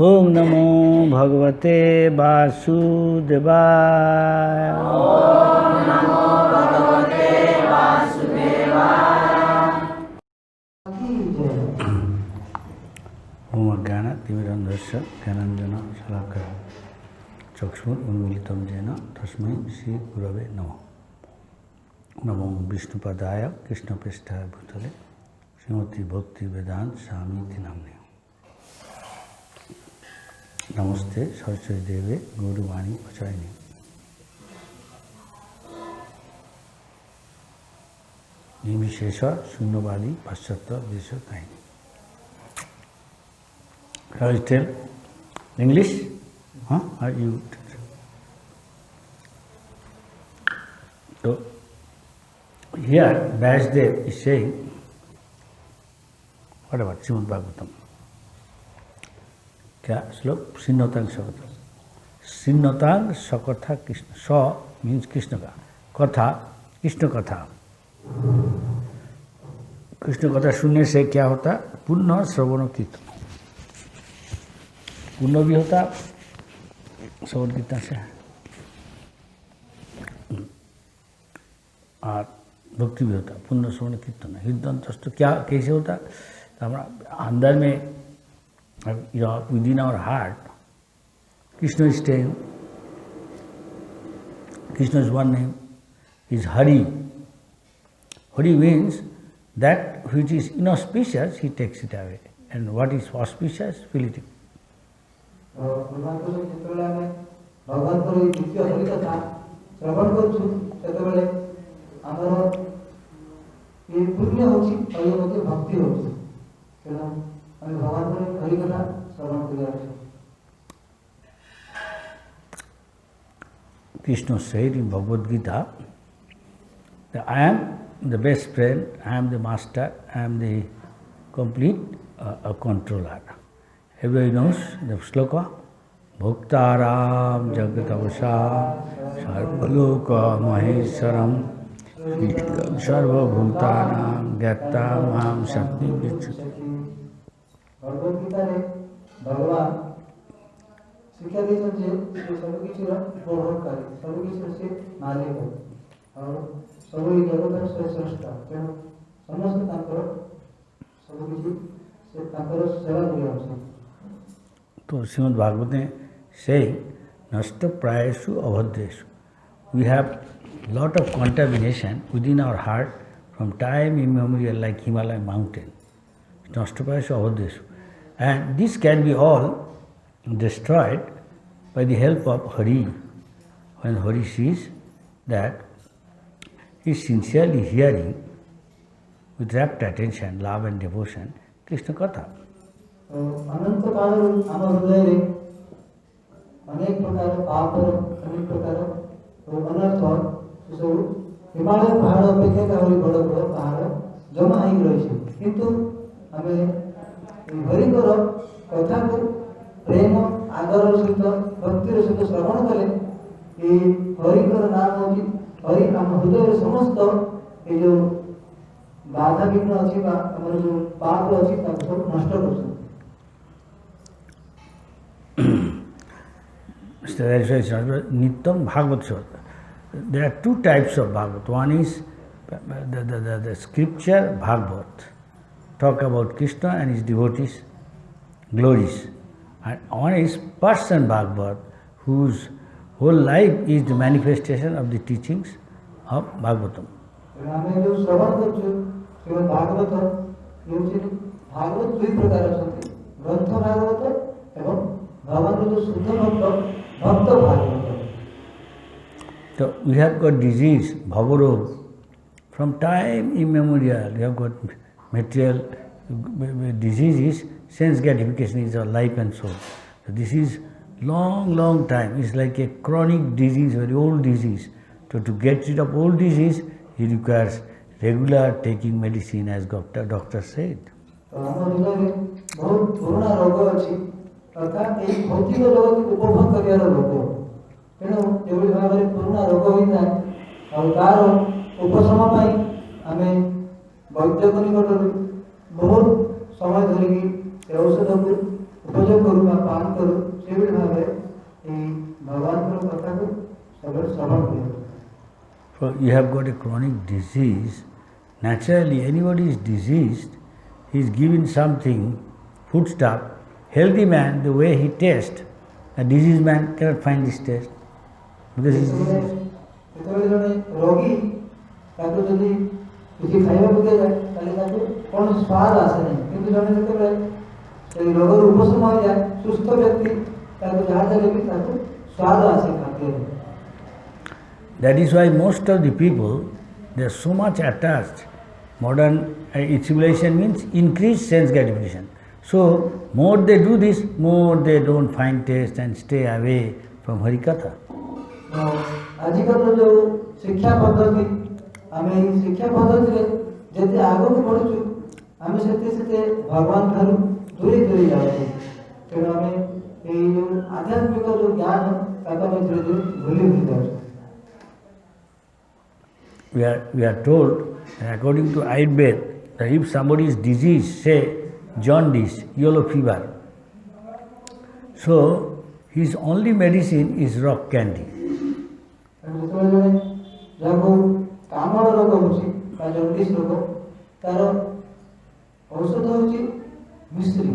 ओम नमो भगवते वासुदेवाय। ओम नमो भगवते वासुदेवाय। ओम अज्ञानतिमिरन्धस्य ज्ञानाञ्जनं शलाकया चक्षुरुन्मीलितं येन तस्मै श्रीगुरवे नमः। नमो विष्णुपदाय कृष्णपृष्ठाय भूतले श्रीमती भक्तिवेदांत स्वामीति नाम्ने। नमस्ते सरस्वती देवे गौरवाणी प्रचारिणे। निर्विशेष शून्यवादी पाश्चात्य देश काहिनी। Shall I tell English? Huh? Are you? So here Vyasdev is saying, what about Srimad Bhagavatam? क्या श्लोक? सिन्नतांग सकथा। सिन्नतांग सकथा कृष्ण। स मीन्स कृष्ण का, कथा कृष्ण कथा। कृष्ण कथा सुनने से क्या होता? पुण्य श्रवण कीर्तन। पुण्य भी होता श्रवण कीर्तन से, और भक्ति भी होता पुण्य श्रवण कीर्तन। हृदय तो क्या कैसे होता? तो हमारा अंदर में within our heart, Krishna is staying. Krishna is one name, is Hari. Hari means that which is inauspicious, he takes it away. And what is auspicious, fill it in. Krishna said in Bhagavad Gita that I am the best friend, I am the master, I am the complete controller. Everybody knows the sloka. Bhuktaram Jagatavasa Sarvaloka Maheswaram Sarva Bhutanam Gyattamam Shakti Vichati. Bhagavad Gita रे भगवान शिक्षा देते जे सब किछि उपभोगकारी सब किछि से मालिक और सब जगत से सृष्टा तेणु समस्त तांकर सब किछि से तांकर सेवा करिया छै। तो श्रीमद् भागवत में saying नष्ट प्रायेषु अभद्रेषु, we have lot of contamination within our heart from time immemorial, like Himalaya mountain. नष्ट प्रायेषु अभद्रेषु. And this can be all destroyed by the help of Hari. When Hari sees that he is sincerely hearing with rapt attention, love and devotion, Krishna Katha. अनंत काल आम हृदय रे अनेक प्रकार पाप अनेक प्रकार अनर्थ सब हिमालय पहाड़ अपेक्षा आहुरी बड़ बड़ पहाड़ जमा हो रही है, किंतु आम हरिकर कथा को प्रेम आदर सहित भक्तिर सहित श्रवण कले ये हरिकर नाम होची हरि आम हृदय समस्त ये जो बाधा विघ्न अच्छी आम जो पाप अच्छी सब नष्ट कर। Nityam Bhagavad Shota. There are two types of Bhagavad. One is the scripture Bhagavad, talk about Krishna and his devotees' glories. And one is person Bhagavad, whose whole life is the manifestation of the teachings of Bhagavatam. So we have got disease, bhavarog, from time immemorial. We have got material diseases, sense gratification is our life and soul. So this is long time. It's like a chronic disease, very old disease. So to get rid of old disease, he requires regular taking medicine, as doctor said. अर्थात एक भौतिक जगत को उपभोग करियार लोक तेणु एवं भाव में पुराना रोग होता है और तार उपशम पाई आम वैद्य निकट बहुत समय धरिकी औषध को ଉପଯୋଗ କରୁ ବା ପାଳନ କରୁ ସେଭଳି ଭାବରେ ଏହି ଭଗବାନଙ୍କର କଥାକୁ ସବୁବେଳେ ଶ୍ରବଣ କରିବୁ। So you have got a chronic disease. Naturally, anybody is diseased, he is given something, foodstuff. Healthy man, the way he tastes, a diseased man cannot find this taste because he is diseased. ଯେତେବେଳେ ଜଣେ ରୋଗୀ ତାକୁ ଯଦି କିଛି ଖାଇବାକୁ ଦିଆଯାଏ ତାହେଲେ ତାକୁ କୌଣସି ସ୍ୱାଦ ଆସେ ନାହିଁ, କିନ୍ତୁ ଜଣେ ଯେତେବେଳେ ସେଇ ରୋଗରୁ ଉପଶମ ହୋଇଯାଏ ସୁସ୍ଥ ବ୍ୟକ୍ତି ତାକୁ ଯାହା ଦେଲେ ବି ତାକୁ ସ୍ୱାଦ ଆସେ ଖାଦ୍ୟରେ। That is why most of the people, they are so much attached. Modern civilization means increased sense gratification. So more they do this, more they don't find taste and stay away from Harikatha. ଆଜିକାର ଯେଉଁ ଶିକ୍ଷା ପଦ୍ଧତି, ଆମେ ଏହି ଶିକ୍ଷା ପଦ୍ଧତିରେ ଯେତେ ଆଗକୁ ବଢ଼ୁଛୁ ଆମେ ସେତେ ଭଗବାନ ଠାରୁ ଦୂରେଇ ଯାଉଛୁ। ତେଣୁ ଆମେ ଏଇ ଯେଉଁ ଆଧ୍ୟାତ୍ମିକ ଯେଉଁ ଜ୍ଞାନ ତାକୁ ଆମେ ଧୀରେ ଧୀରେ ଭୁଲି ଯାଉଛୁ। We are told that according to Ayurveda that if somebody is diseased, say jaundice, yellow fever, so his only medicine is rock candy. ଯେତେବେଳେ ଜଣେ ଯାହାକୁ କାମଳ ରୋଗ ହେଉଛି ବା ଜଣ୍ଡିସ୍ ରୋଗ, ତାର ଔଷଧ ହେଉଛି ମିଶ୍ରି।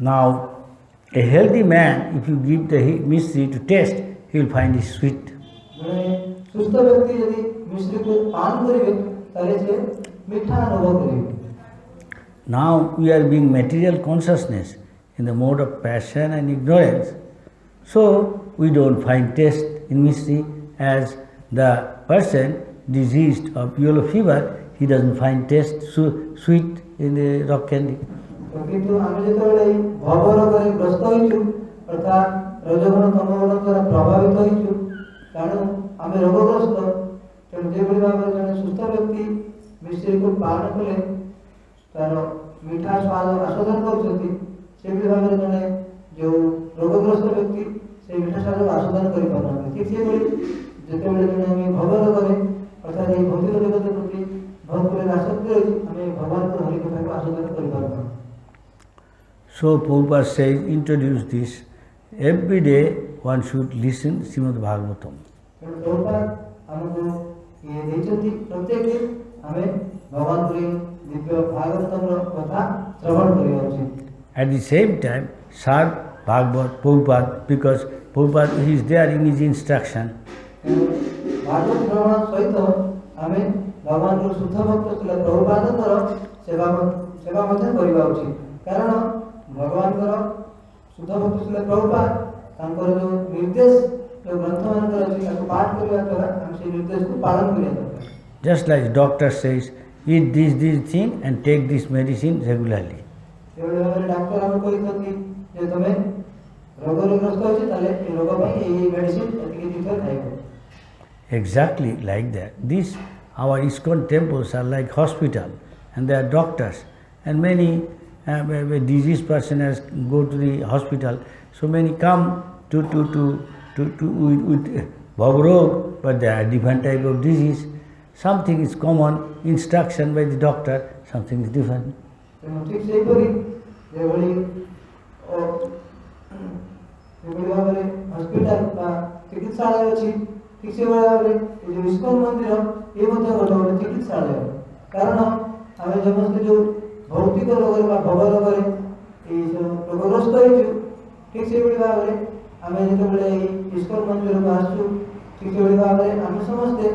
Now, a healthy man, if you give the mystery to taste, he will find it sweet. ଜଣେ ସୁସ୍ଥ ବ୍ୟକ୍ତି ଯଦି ମିଶ୍ରିକୁ ପାନ କରିବେ ତାହେଲେ ସେ ମିଠା ଅନୁଭବ କରିବେ। Now we are being material consciousness in the mode of passion and ignorance, so we don't find taste in mystery. As the person diseased of yellow fever, he doesn't find taste sweet in the rock candy. କିନ୍ତୁ ଆମେ ଯେତେବେଳେ ଭବ ରୋଗରେ ଗ୍ରସ୍ତ ହୋଇଛୁ ଅର୍ଥାତ୍ ରଜଗୁଣ ତମଗୁଣ ଦ୍ୱାରା ପ୍ରଭାବିତ ହୋଇଛୁ, ତେଣୁ ଆମେ ରୋଗଗ୍ରସ୍ତ। ତେଣୁ ଯେଭଳି ଭାବରେ ଜଣେ ସୁସ୍ଥ ବ୍ୟକ୍ତି ମିଶ୍ରିକୁ ପାଳନ କଲେ ତାର ମିଠା ସ୍ୱାଦ ଆସ୍ୱାଦନ କରୁଛନ୍ତି, ସେଭଳି ଭାବରେ ଜଣେ ଯେଉଁ ରୋଗଗ୍ରସ୍ତ ବ୍ୟକ୍ତି সেই ମିଠା ସ୍ୱାଦକୁ ଆସ୍ୱାଦନ କରିପାରୁନାହାନ୍ତି। ଠିକ୍ ସେଭଳି ଯେତେବେଳେ ଜଣେ ଆମେ ଭବ ରୋଗରେ ଅର୍ଥାତ୍ ଏହି ଭୌତିକ ଜଗତ ପ୍ରତି ଭରପୁର ଆସକ୍ତି ରହିଛି, ଆମେ ଭଗବାନଙ୍କର ହରିକଥାକୁ ଆସ୍ୱାଦନ କରିପାରୁନାହୁଁ। So Prabhupada says, introduce this. Every day one should listen Srimad Bhagavatam. ତେଣୁ ପ୍ରଭୁପାଦ ଆମକୁ ଇଏ ଦେଇଛନ୍ତି ପ୍ରତ୍ୟେକ ଦିନ ଆମେ ଭଗବାନଙ୍କର ଦିବ୍ୟ ଭାଗବତର କଥା ଶ୍ରବଣ କରିବା ଉଚିତ। At the same time, serve Bhagavad Prabhupada, because Prabhupada he is there in his instruction. ତେଣୁ ଭାଗବତ ଶ୍ରବଣ ସହିତ ଆମେ ଭଗବାନଙ୍କର ଶୁଦ୍ଧ ଭକ୍ତ ଥିଲେ ପ୍ରଭୁପାଦଙ୍କର ସେବା ମଧ୍ୟ କରିବା ଉଚିତ। କାରଣ ଭଗବାନଙ୍କର ଶୁଦ୍ଧ ଭକ୍ତ ଥିଲେ ପ୍ରଭୁପାଦ ତାଙ୍କର ଯେଉଁ ନିର୍ଦ୍ଦେଶ ଯେଉଁ ଗ୍ରନ୍ଥମାନଙ୍କର ଅଛି ତାକୁ ପାଠ କରିବା ଦ୍ୱାରା ଆମେ ସେଇ ନିର୍ଦ୍ଦେଶକୁ ପାଳନ କରିବା ଦରକାର। Just like doctor says, eat this thing and take this medicine regularly. ସେଭଳି ଭାବରେ ଡାକ୍ତର ଆମକୁ କହିଛନ୍ତି ଯେ ତମେ ରୋଗରେ ଗ୍ରସ୍ତ ହୋଇଛ ତାହେଲେ ଏ ରୋଗ ପାଇଁ ଏଇ ମେଡିସିନ ଏତିକି ଦିନ ଖାଇବ। Exactly like that. These our ISKCON temples are like hospital, and there are doctors, and many diseased person has go to the hospital. So many come with bhavarog, but there are different type of disease. Something is common, instruction by the doctor, something is different. ଠିକ୍ ସେହିପରି ଯେଭଳି ଭାବରେ hospital ବା ଚିକିତ୍ସାଳୟ ଅଛି, ଠିକ୍ ସେଭଳି ଭାବରେ ଏ ଯେଉଁ ଇସ୍କନ ମନ୍ଦିର ଏ ମଧ୍ୟ ଗୋଟେ ଚିକିତ୍ସାଳୟ। କାରଣ ଆମେ ସମସ୍ତେ ଯେଉଁ ଭୌତିକ ରୋଗରେ ବା ଭବ ରୋଗରେ ଏଇ ଯେଉଁ ରୋଗଗ୍ରସ୍ତ ହେଇଛୁ, ଠିକ୍ ସେଭଳି ଭାବରେ ଆମେ ଯେତେବେଳେ ଏଇ ଇସ୍କନ ମନ୍ଦିରକୁ ଆସୁଛୁ, ଠିକ୍ ସେଭଳି ଭାବରେ ଆମେ ସମସ୍ତେ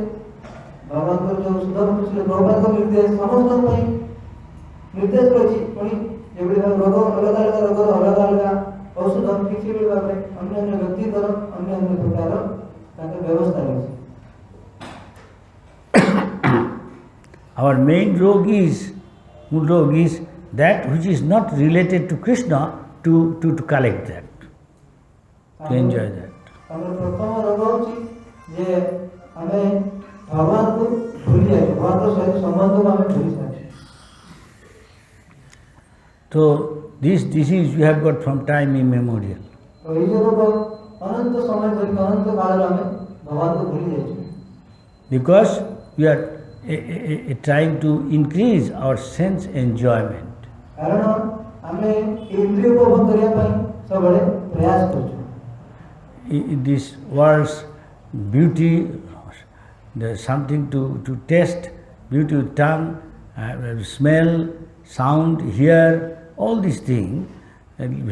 ଭଗବାନଙ୍କର ଯେଉଁ ଶୁଦ୍ଧ ଭକ୍ତ ଥିଲେ ପ୍ରଭୁପାଦଙ୍କ ନିର୍ଦ୍ଦେଶ ସମସ୍ତଙ୍କ ପାଇଁ ନିର୍ଦ୍ଦେଶ ରହିଛି। ପୁଣି ଯେଭଳି ଭାବେ ରୋଗ ଅଲଗା ଅଲଗା ରୋଗର ଅଲଗା ଅଲଗା ଔଷଧ, ଠିକ୍ ସେଭଳି ଭାବରେ ଅନ୍ୟ ଅନ୍ୟ ବ୍ୟକ୍ତିଙ୍କର ଅନ୍ୟ ଅନ୍ୟ ପ୍ରକାର ତାଙ୍କର ବ୍ୟବସ୍ଥା ରହିଛି। Our main road is that which is not related to Krishna, to collect that, to enjoy that. ଆମର ପ୍ରଥମ ରୋଗ ହେଉଛି ଯେ ଆମେ ଭଗବାନଙ୍କୁ ଭୁଲି ଯାଇଛୁ, ଭଗବାନଙ୍କ ସହିତ ସମ୍ବନ୍ଧକୁ ଆମେ ଭୁଲି ଯାଇଛୁ। So this disease we have got from time immemorial. ତ ଏଇ ଯେଉଁ ରୋଗ ଅନନ୍ତ ସମୟ ଧରିକି ଅନନ୍ତ କାଳରୁ ଆମେ ଭଗବାନଙ୍କୁ ଭୁଲି ଯାଇଛୁ। Because we are trying to increase our sense enjoyment. କାରଣ ଆମେ ଇନ୍ଦ୍ରିୟ ଉପଭୋଗ କରିବା ପାଇଁ ସବୁବେଳେ ପ୍ରୟାସ କରୁଛୁ। This world's beauty, there's something to taste, beauty of tongue, smell, sound, hear, all these things,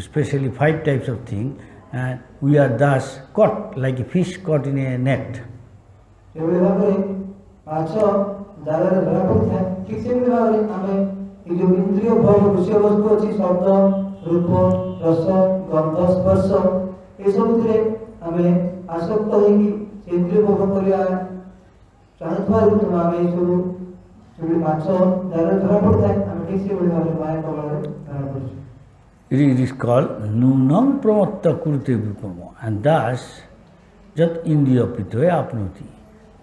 especially 5 types of things, and we are thus caught like a fish caught in a net. ସେଭଳି ଭାବରେ ମାଛ ଜାଲରେ ଧରା ପଡ଼ିଥାଏ, ଠିକ୍ ସେଭଳି ଭାବରେ ଆମେ ଏ ଯେଉଁ ଇନ୍ଦ୍ରିୟ ଭୋଗ ବିଷୟବସ୍ତୁ ଅଛି, ଶବ୍ଦ, ରୂପ, ରସ, ଗନ୍ଧ, ସ୍ପର୍ଶ, ଏସବୁଥିରେ ଆମେ ଆସକ୍ତ ହୋଇକି ସେ ଇନ୍ଦ୍ରିୟ ଭୋଗ କରିବା ଚାହୁଁଥିବାରୁ ଆମେ ଏସବୁ ଯେଭଳି ମାଛ ଜାଲରେ ଧରା ପଡ଼ିଥାଏ, ଆମେ ଠିକ୍ ସେଭଳି ଭାବରେ ମାୟା କବଳରେ ଧରା ପଡ଼ିଛୁ। It is called nunam pramatta kurte vikrama, and thus jat indriya pitoya apnoti.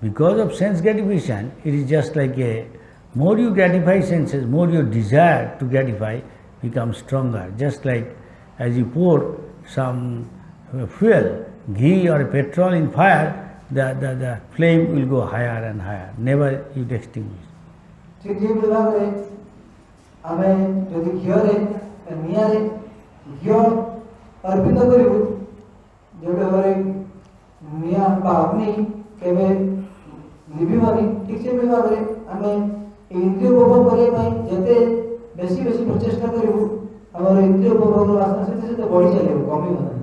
Because of sense gratification, it is just like a more you gratify senses, more your desire to gratify becomes stronger. Just like as you pour some fuel, ghee or petrol in fire, the flame will go higher and higher. Never it extinguish. ଠିକ୍ ଯେଭଳି ଭାବରେ ଆମେ ଯଦି ଘିଅରେ ନିଆଁରେ ଘିଅ ଅର୍ପିତ କରିବୁ, ଯେଉଁଠି ଭାବରେ ନିଆଁ ବା ଅଗ୍ନି କେବେ ଲିଭିବନି, ଠିକ୍ ସେଭଳି ଭାବରେ ଆମେ ଇନ୍ଦ୍ରିୟ ଉପଭୋଗ କରିବା ପାଇଁ ଯେତେ ବେଶୀ ବେଶୀ ପ୍ରଚେଷ୍ଟା କରିବୁ, ଆମର ଇନ୍ଦ୍ରିୟ ଉପଭୋଗର ବାସନା ସେତେ ସେତେ ବଢ଼ି ଚାଲିବ, କମିବ ନାହିଁ।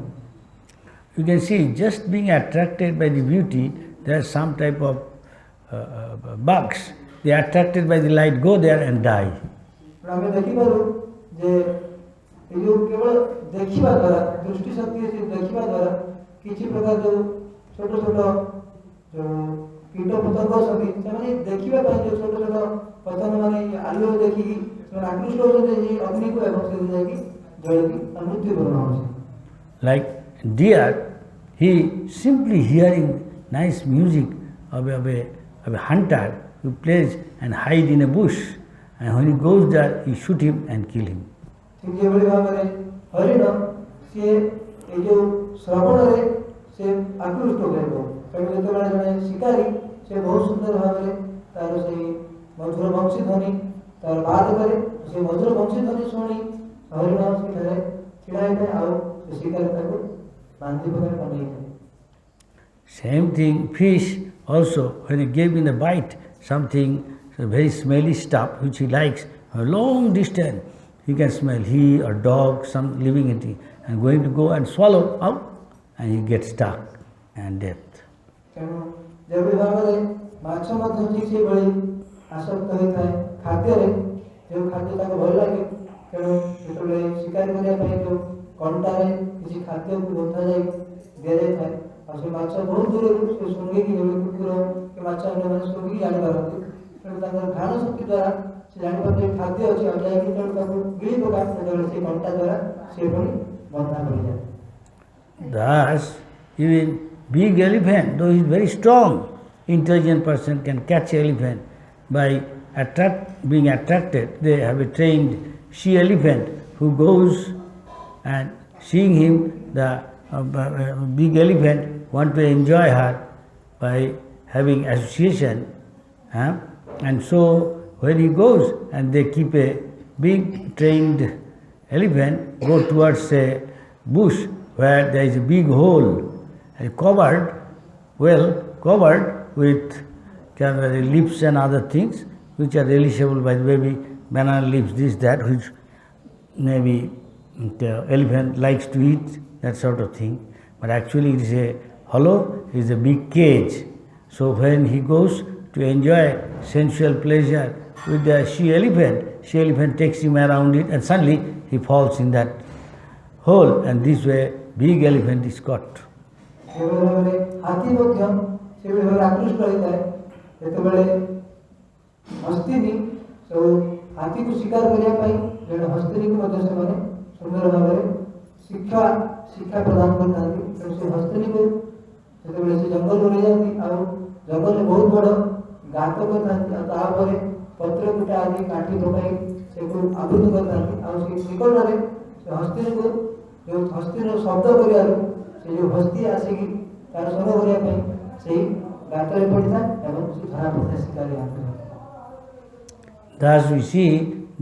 You can see just being attracted by the beauty, there are some type of bugs. They are attracted by the light, go there and die. ଆମେ ଦେଖିପାରୁ ଯେ ଏ ଯେଉଁ କେବଳ ଦେଖିବା ଦ୍ୱାରା, ଦୃଷ୍ଟି ଶକ୍ତି ଦେଖିବା ଦ୍ୱାରା କିଛି ପ୍ରକାର ଯେଉଁ ଛୋଟ ଛୋଟ ଯେଉଁ କୀଟ ପତଙ୍ଗ ଅଛନ୍ତି, ସେମାନେ ଦେଖିବା ପାଇଁ ଯେଉଁ ଛୋଟ ଛୋଟ ପତଙ୍ଗ ମାନେ ଆଲୁଅ ଦେଖିକି ସେମାନେ ଆକୃଷ୍ଟ ହେଉଛନ୍ତି ଏହି ଅଗ୍ନିକୁ, ଏବଂ ସେ ଯାଇକି ଜଳିକି ମୃତ୍ୟୁବରଣ ହେଉଛି। Like deer, he simply hearing nice music of a hunter who plays and hide in a bush, and when he goes there, he shoot him and kill him. ଠିକ୍ ଯେଭଳି ଭାବରେ ହରିଣ ସିଏ ଏ ଯେଉଁ ଶ୍ରବଣରେ ସେ ଆକୃଷ୍ଟ ହେବ, ତେଣୁ ଯେତେବେଳେ ଜଣେ ଶିକାରୀ ସେ ବହୁତ ସୁନ୍ଦର ଭାବରେ ତାର ସେଇ ମଧୁର ବଂଶୀ ଧ୍ୱନି ତାର ବାଦ କରେ, ସେ ମଧୁର ବଂଶୀ ଧ୍ୱନି ଶୁଣି ହରିଣ ସେଠାରେ ଛିଡ଼ା ହେଇଥାଏ, ଆଉ ସେ ଶିକାରୀ ତାକୁ ବାନ୍ଧି ପକାଇ ବନେଇଥାଏ। Same thing, fish also, when he gave in a bite something very smelly stuff which he likes, a long distance he can smell, he or dog, some living entity, and going to go and swallow out, and he gets stuck and death. ତେଣୁ ଯେଭଳି ଭାବରେ ମାଛ ମଧ୍ୟ ଠିକ୍ ସେଭଳି ଆସକ୍ତ ହୋଇଥାଏ ଖାଦ୍ୟରେ, ଯେଉଁ ଖାଦ୍ୟ ତାକୁ ଭଲ ଲାଗେ, ତେଣୁ ଯେତେବେଳେ ଶିକାର କରିବା ପାଇଁ ଯେଉଁ କଣ୍ଟାରେ କିଛି ଖାଦ୍ୟକୁ ବନ୍ଧାଯାଇ ଦିଆଯାଇଥାଏ, ଆଉ ସେ ମାଛ ବହୁତ ଦୂରରୁ ସେ ଶୁଙ୍ଘିକି, ଯେଭଳି କୁକୁର କି ମାଛ ଅନ୍ୟମାନେ ଶୁଙ୍ଘିକି ଜାଣିପାରନ୍ତି, ତେଣୁ ତାଙ୍କର ଘ୍ରାଣ ଶକ୍ତି ଦ୍ୱାରା ସେ ଜାଣିପାରନ୍ତି ଖାଦ୍ୟ ଅଛି, ଆଉ ଯାଇକି ତେଣୁ ତାକୁ ଗିଳି ପକା, ସେତେବେଳେ ସେ କଣ୍ଟା ଦ୍ୱାରା ସେ ପୁଣି ବନ୍ଧା ପଡ଼ିଯାଏ। Thus, even big elephant, though he is very strong, intelligent person can catch elephant by being attracted. They have a trained she elephant who goes and seeing him, the big elephant want to enjoy her by having association, and so when he goes and they keep a big trained elephant go towards a bush where there is a big hole, covered with leaves and other things which are relishable by the baby, banana leaves, this, that, which maybe the elephant likes to eat, that sort of thing. But actually it is a hollow, it is a big cage. So when he goes to enjoy sensual pleasure with the she elephant takes him around it, and suddenly he falls in that hole, and this way big elephant is caught. ହାତୀ ମଧ୍ୟ ସେଭଳି ଭାବରେ ଆକୃଷ୍ଟ ହୋଇଥାଏ, ଯେତେବେଳେ ହସ୍ତିନୀ ସବୁ ହାତୀକୁ ଶିକାର କରିବା ପାଇଁ ଜଣେ ହସ୍ତିନୀକୁ ମଧ୍ୟ ସେମାନେ ସୁନ୍ଦର ଭାବରେ ଶିକ୍ଷା ପ୍ରଦାନ କରିଥାନ୍ତି। ତେଣୁ ସେ ହସ୍ତିନୀକୁ ଯେତେବେଳେ ସେ ଜଙ୍ଗଲକୁ ନେଇଯାଆନ୍ତି, ଆଉ ଜଙ୍ଗଲରେ ବହୁତ ବଡ଼ ଗାତ କରିଥାନ୍ତି, ଆଉ ତାପରେ ପତ୍ର କୁଟା ଆଦି କାଠି ପକାଇ ସେକୁ ଆବୃତ କରିଥାନ୍ତି, ଆଉ ସେ ନିକଟରେ ସେ ହସ୍ତିନୀକୁ ଯେଉଁ ହସ୍ତିନୀର ଶବ୍ଦ କରିବାରୁ ସେ ଯେଉଁ ହସ୍ତି ଆସିକି ତାର ସଙ୍ଗ କରିବା ପାଇଁ ସେଇ ଗାତରେ ପଡ଼ିଥାଏ, ଏବଂ ସେ ଧରା ପଡ଼ିଥାଏ ଶିକାରୀ ହାତରେ। Thus we see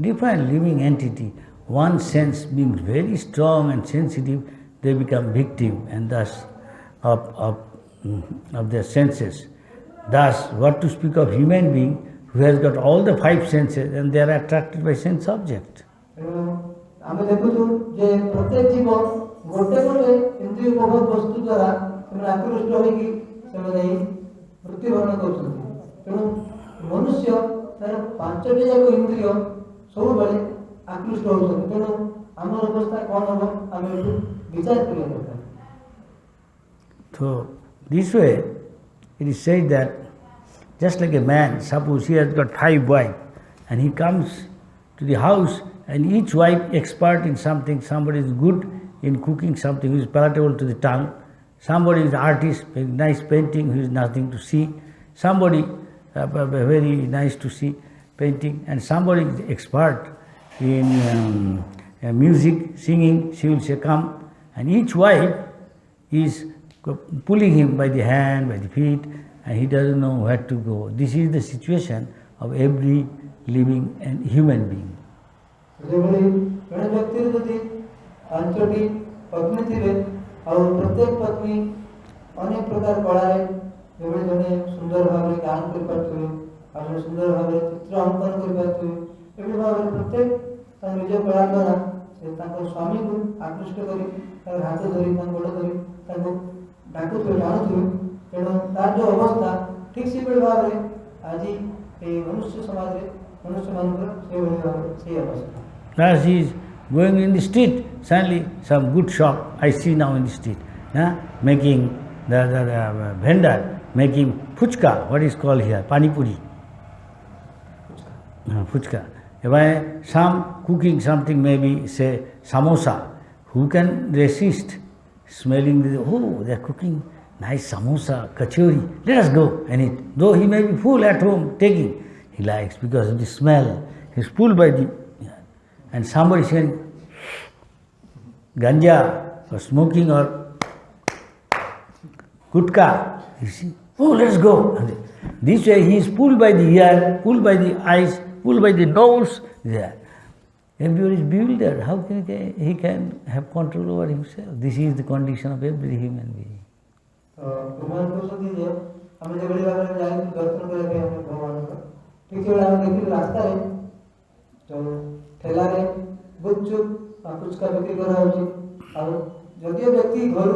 different living entity, one sense being very strong and sensitive, they become victim and thus of their senses. Thus, what to speak of human being who has got all the five senses and they are attracted by sense object. ଆମେ ଦେଖୁଛୁ ଯେ ପ୍ରତ୍ୟେକ ଜୀବ ଗୋଟେ ଗୋଟେ ଇନ୍ଦ୍ରିୟ ଉପଭୋଗ ବସ୍ତୁ ଦ୍ୱାରା ସେମାନେ ଆକୃଷ୍ଟ ହୋଇକି ସେମାନେ ଏହି ମୃତ୍ୟୁବରଣ କରୁଛନ୍ତି। ତେଣୁ ମନୁଷ୍ୟ ତାର ପାଞ୍ଚଟି ଯାକ ଇନ୍ଦ୍ରିୟ ସବୁବେଳେ ଆକୃଷ୍ଟ ହେଉଛନ୍ତି। ତେଣୁ ଆମର ଅବସ୍ଥା କ'ଣ ହେବ ଆମେ ଏଠୁ ବିଚାର କରିବା ଦରକାର। So this way it is said that just like a man, suppose he has got 5 wives and he comes to the house and each wife expert in something, somebody is good in cooking something which is palatable to the tongue, somebody is artist, nice painting who is nothing to see, somebody very nice to see painting, and somebody is expert in music, singing, she will say come, and each wife is pulling him by the hand, by the feet, and he doesn't know where to go. This is the situation of every living and human being. ଯେଭଳି ଜଣେ ବ୍ୟକ୍ତିର ଯଦି 5ଟି ପତ୍ନୀ ଥିବେ ଆଉ ପ୍ରତ୍ୟେକ ପତ୍ନୀ ଅନେକ ପ୍ରକାର କଳାରେ ଯେଭଳି ଜଣେ ସୁନ୍ଦର ଭାବରେ ଗାନ କରିପାରୁଥିବେ ଆଉ ଜଣେ ସୁନ୍ଦର ଭାବରେ ଚିତ୍ର ଅଙ୍କନ କରିପାରୁଥିବେ ଏଭଳି ଭାବରେ ପ୍ରତ୍ୟେକ ତାଙ୍କ ନିଜ କଳା ଦ୍ୱାରା ସେ ତାଙ୍କ ସ୍ୱାମୀକୁ ଆକୃଷ୍ଟ କରି ତାଙ୍କ ହାତ ଧରି ତାଙ୍କ ଗୋଡ଼ ଧରି ତାଙ୍କୁ ଡାକୁଥିବେ ଟାଣୁଥିବେ। ତେଣୁ ତାର ଯେଉଁ ଅବସ୍ଥା ଠିକ୍ ସେଭଳି ଭାବରେ ଆଜି ଏହି ମନୁଷ୍ୟ ସମାଜରେ ମନୁଷ୍ୟମାନଙ୍କର ସେଭଳି ଭାବରେ ସେଇ ଅବସ୍ଥା। As he is going in the street, suddenly some good shop I see now in the street, making the vendor making fuchka, what is called here, pani puri. Fuchka. If some cooking something, maybe say samosa, who can resist smelling they are cooking nice samosa, kachori, let us go and eat. Though he may be full at home taking, he likes because of the smell. He is pulled by the, and somebody saying ganja or smoking or gutka, you see, oh let's go. And this way he is pulled by the ear, pulled by the eyes, pulled by the nose. There. Everybody is bewildered. How can he can have control over himself? This is the condition of every human being. ठीक है हम देखिए रास्ता है तो ठेला रे गुपचुप पुचका बिक्री करा होची और जदियो व्यक्ति घर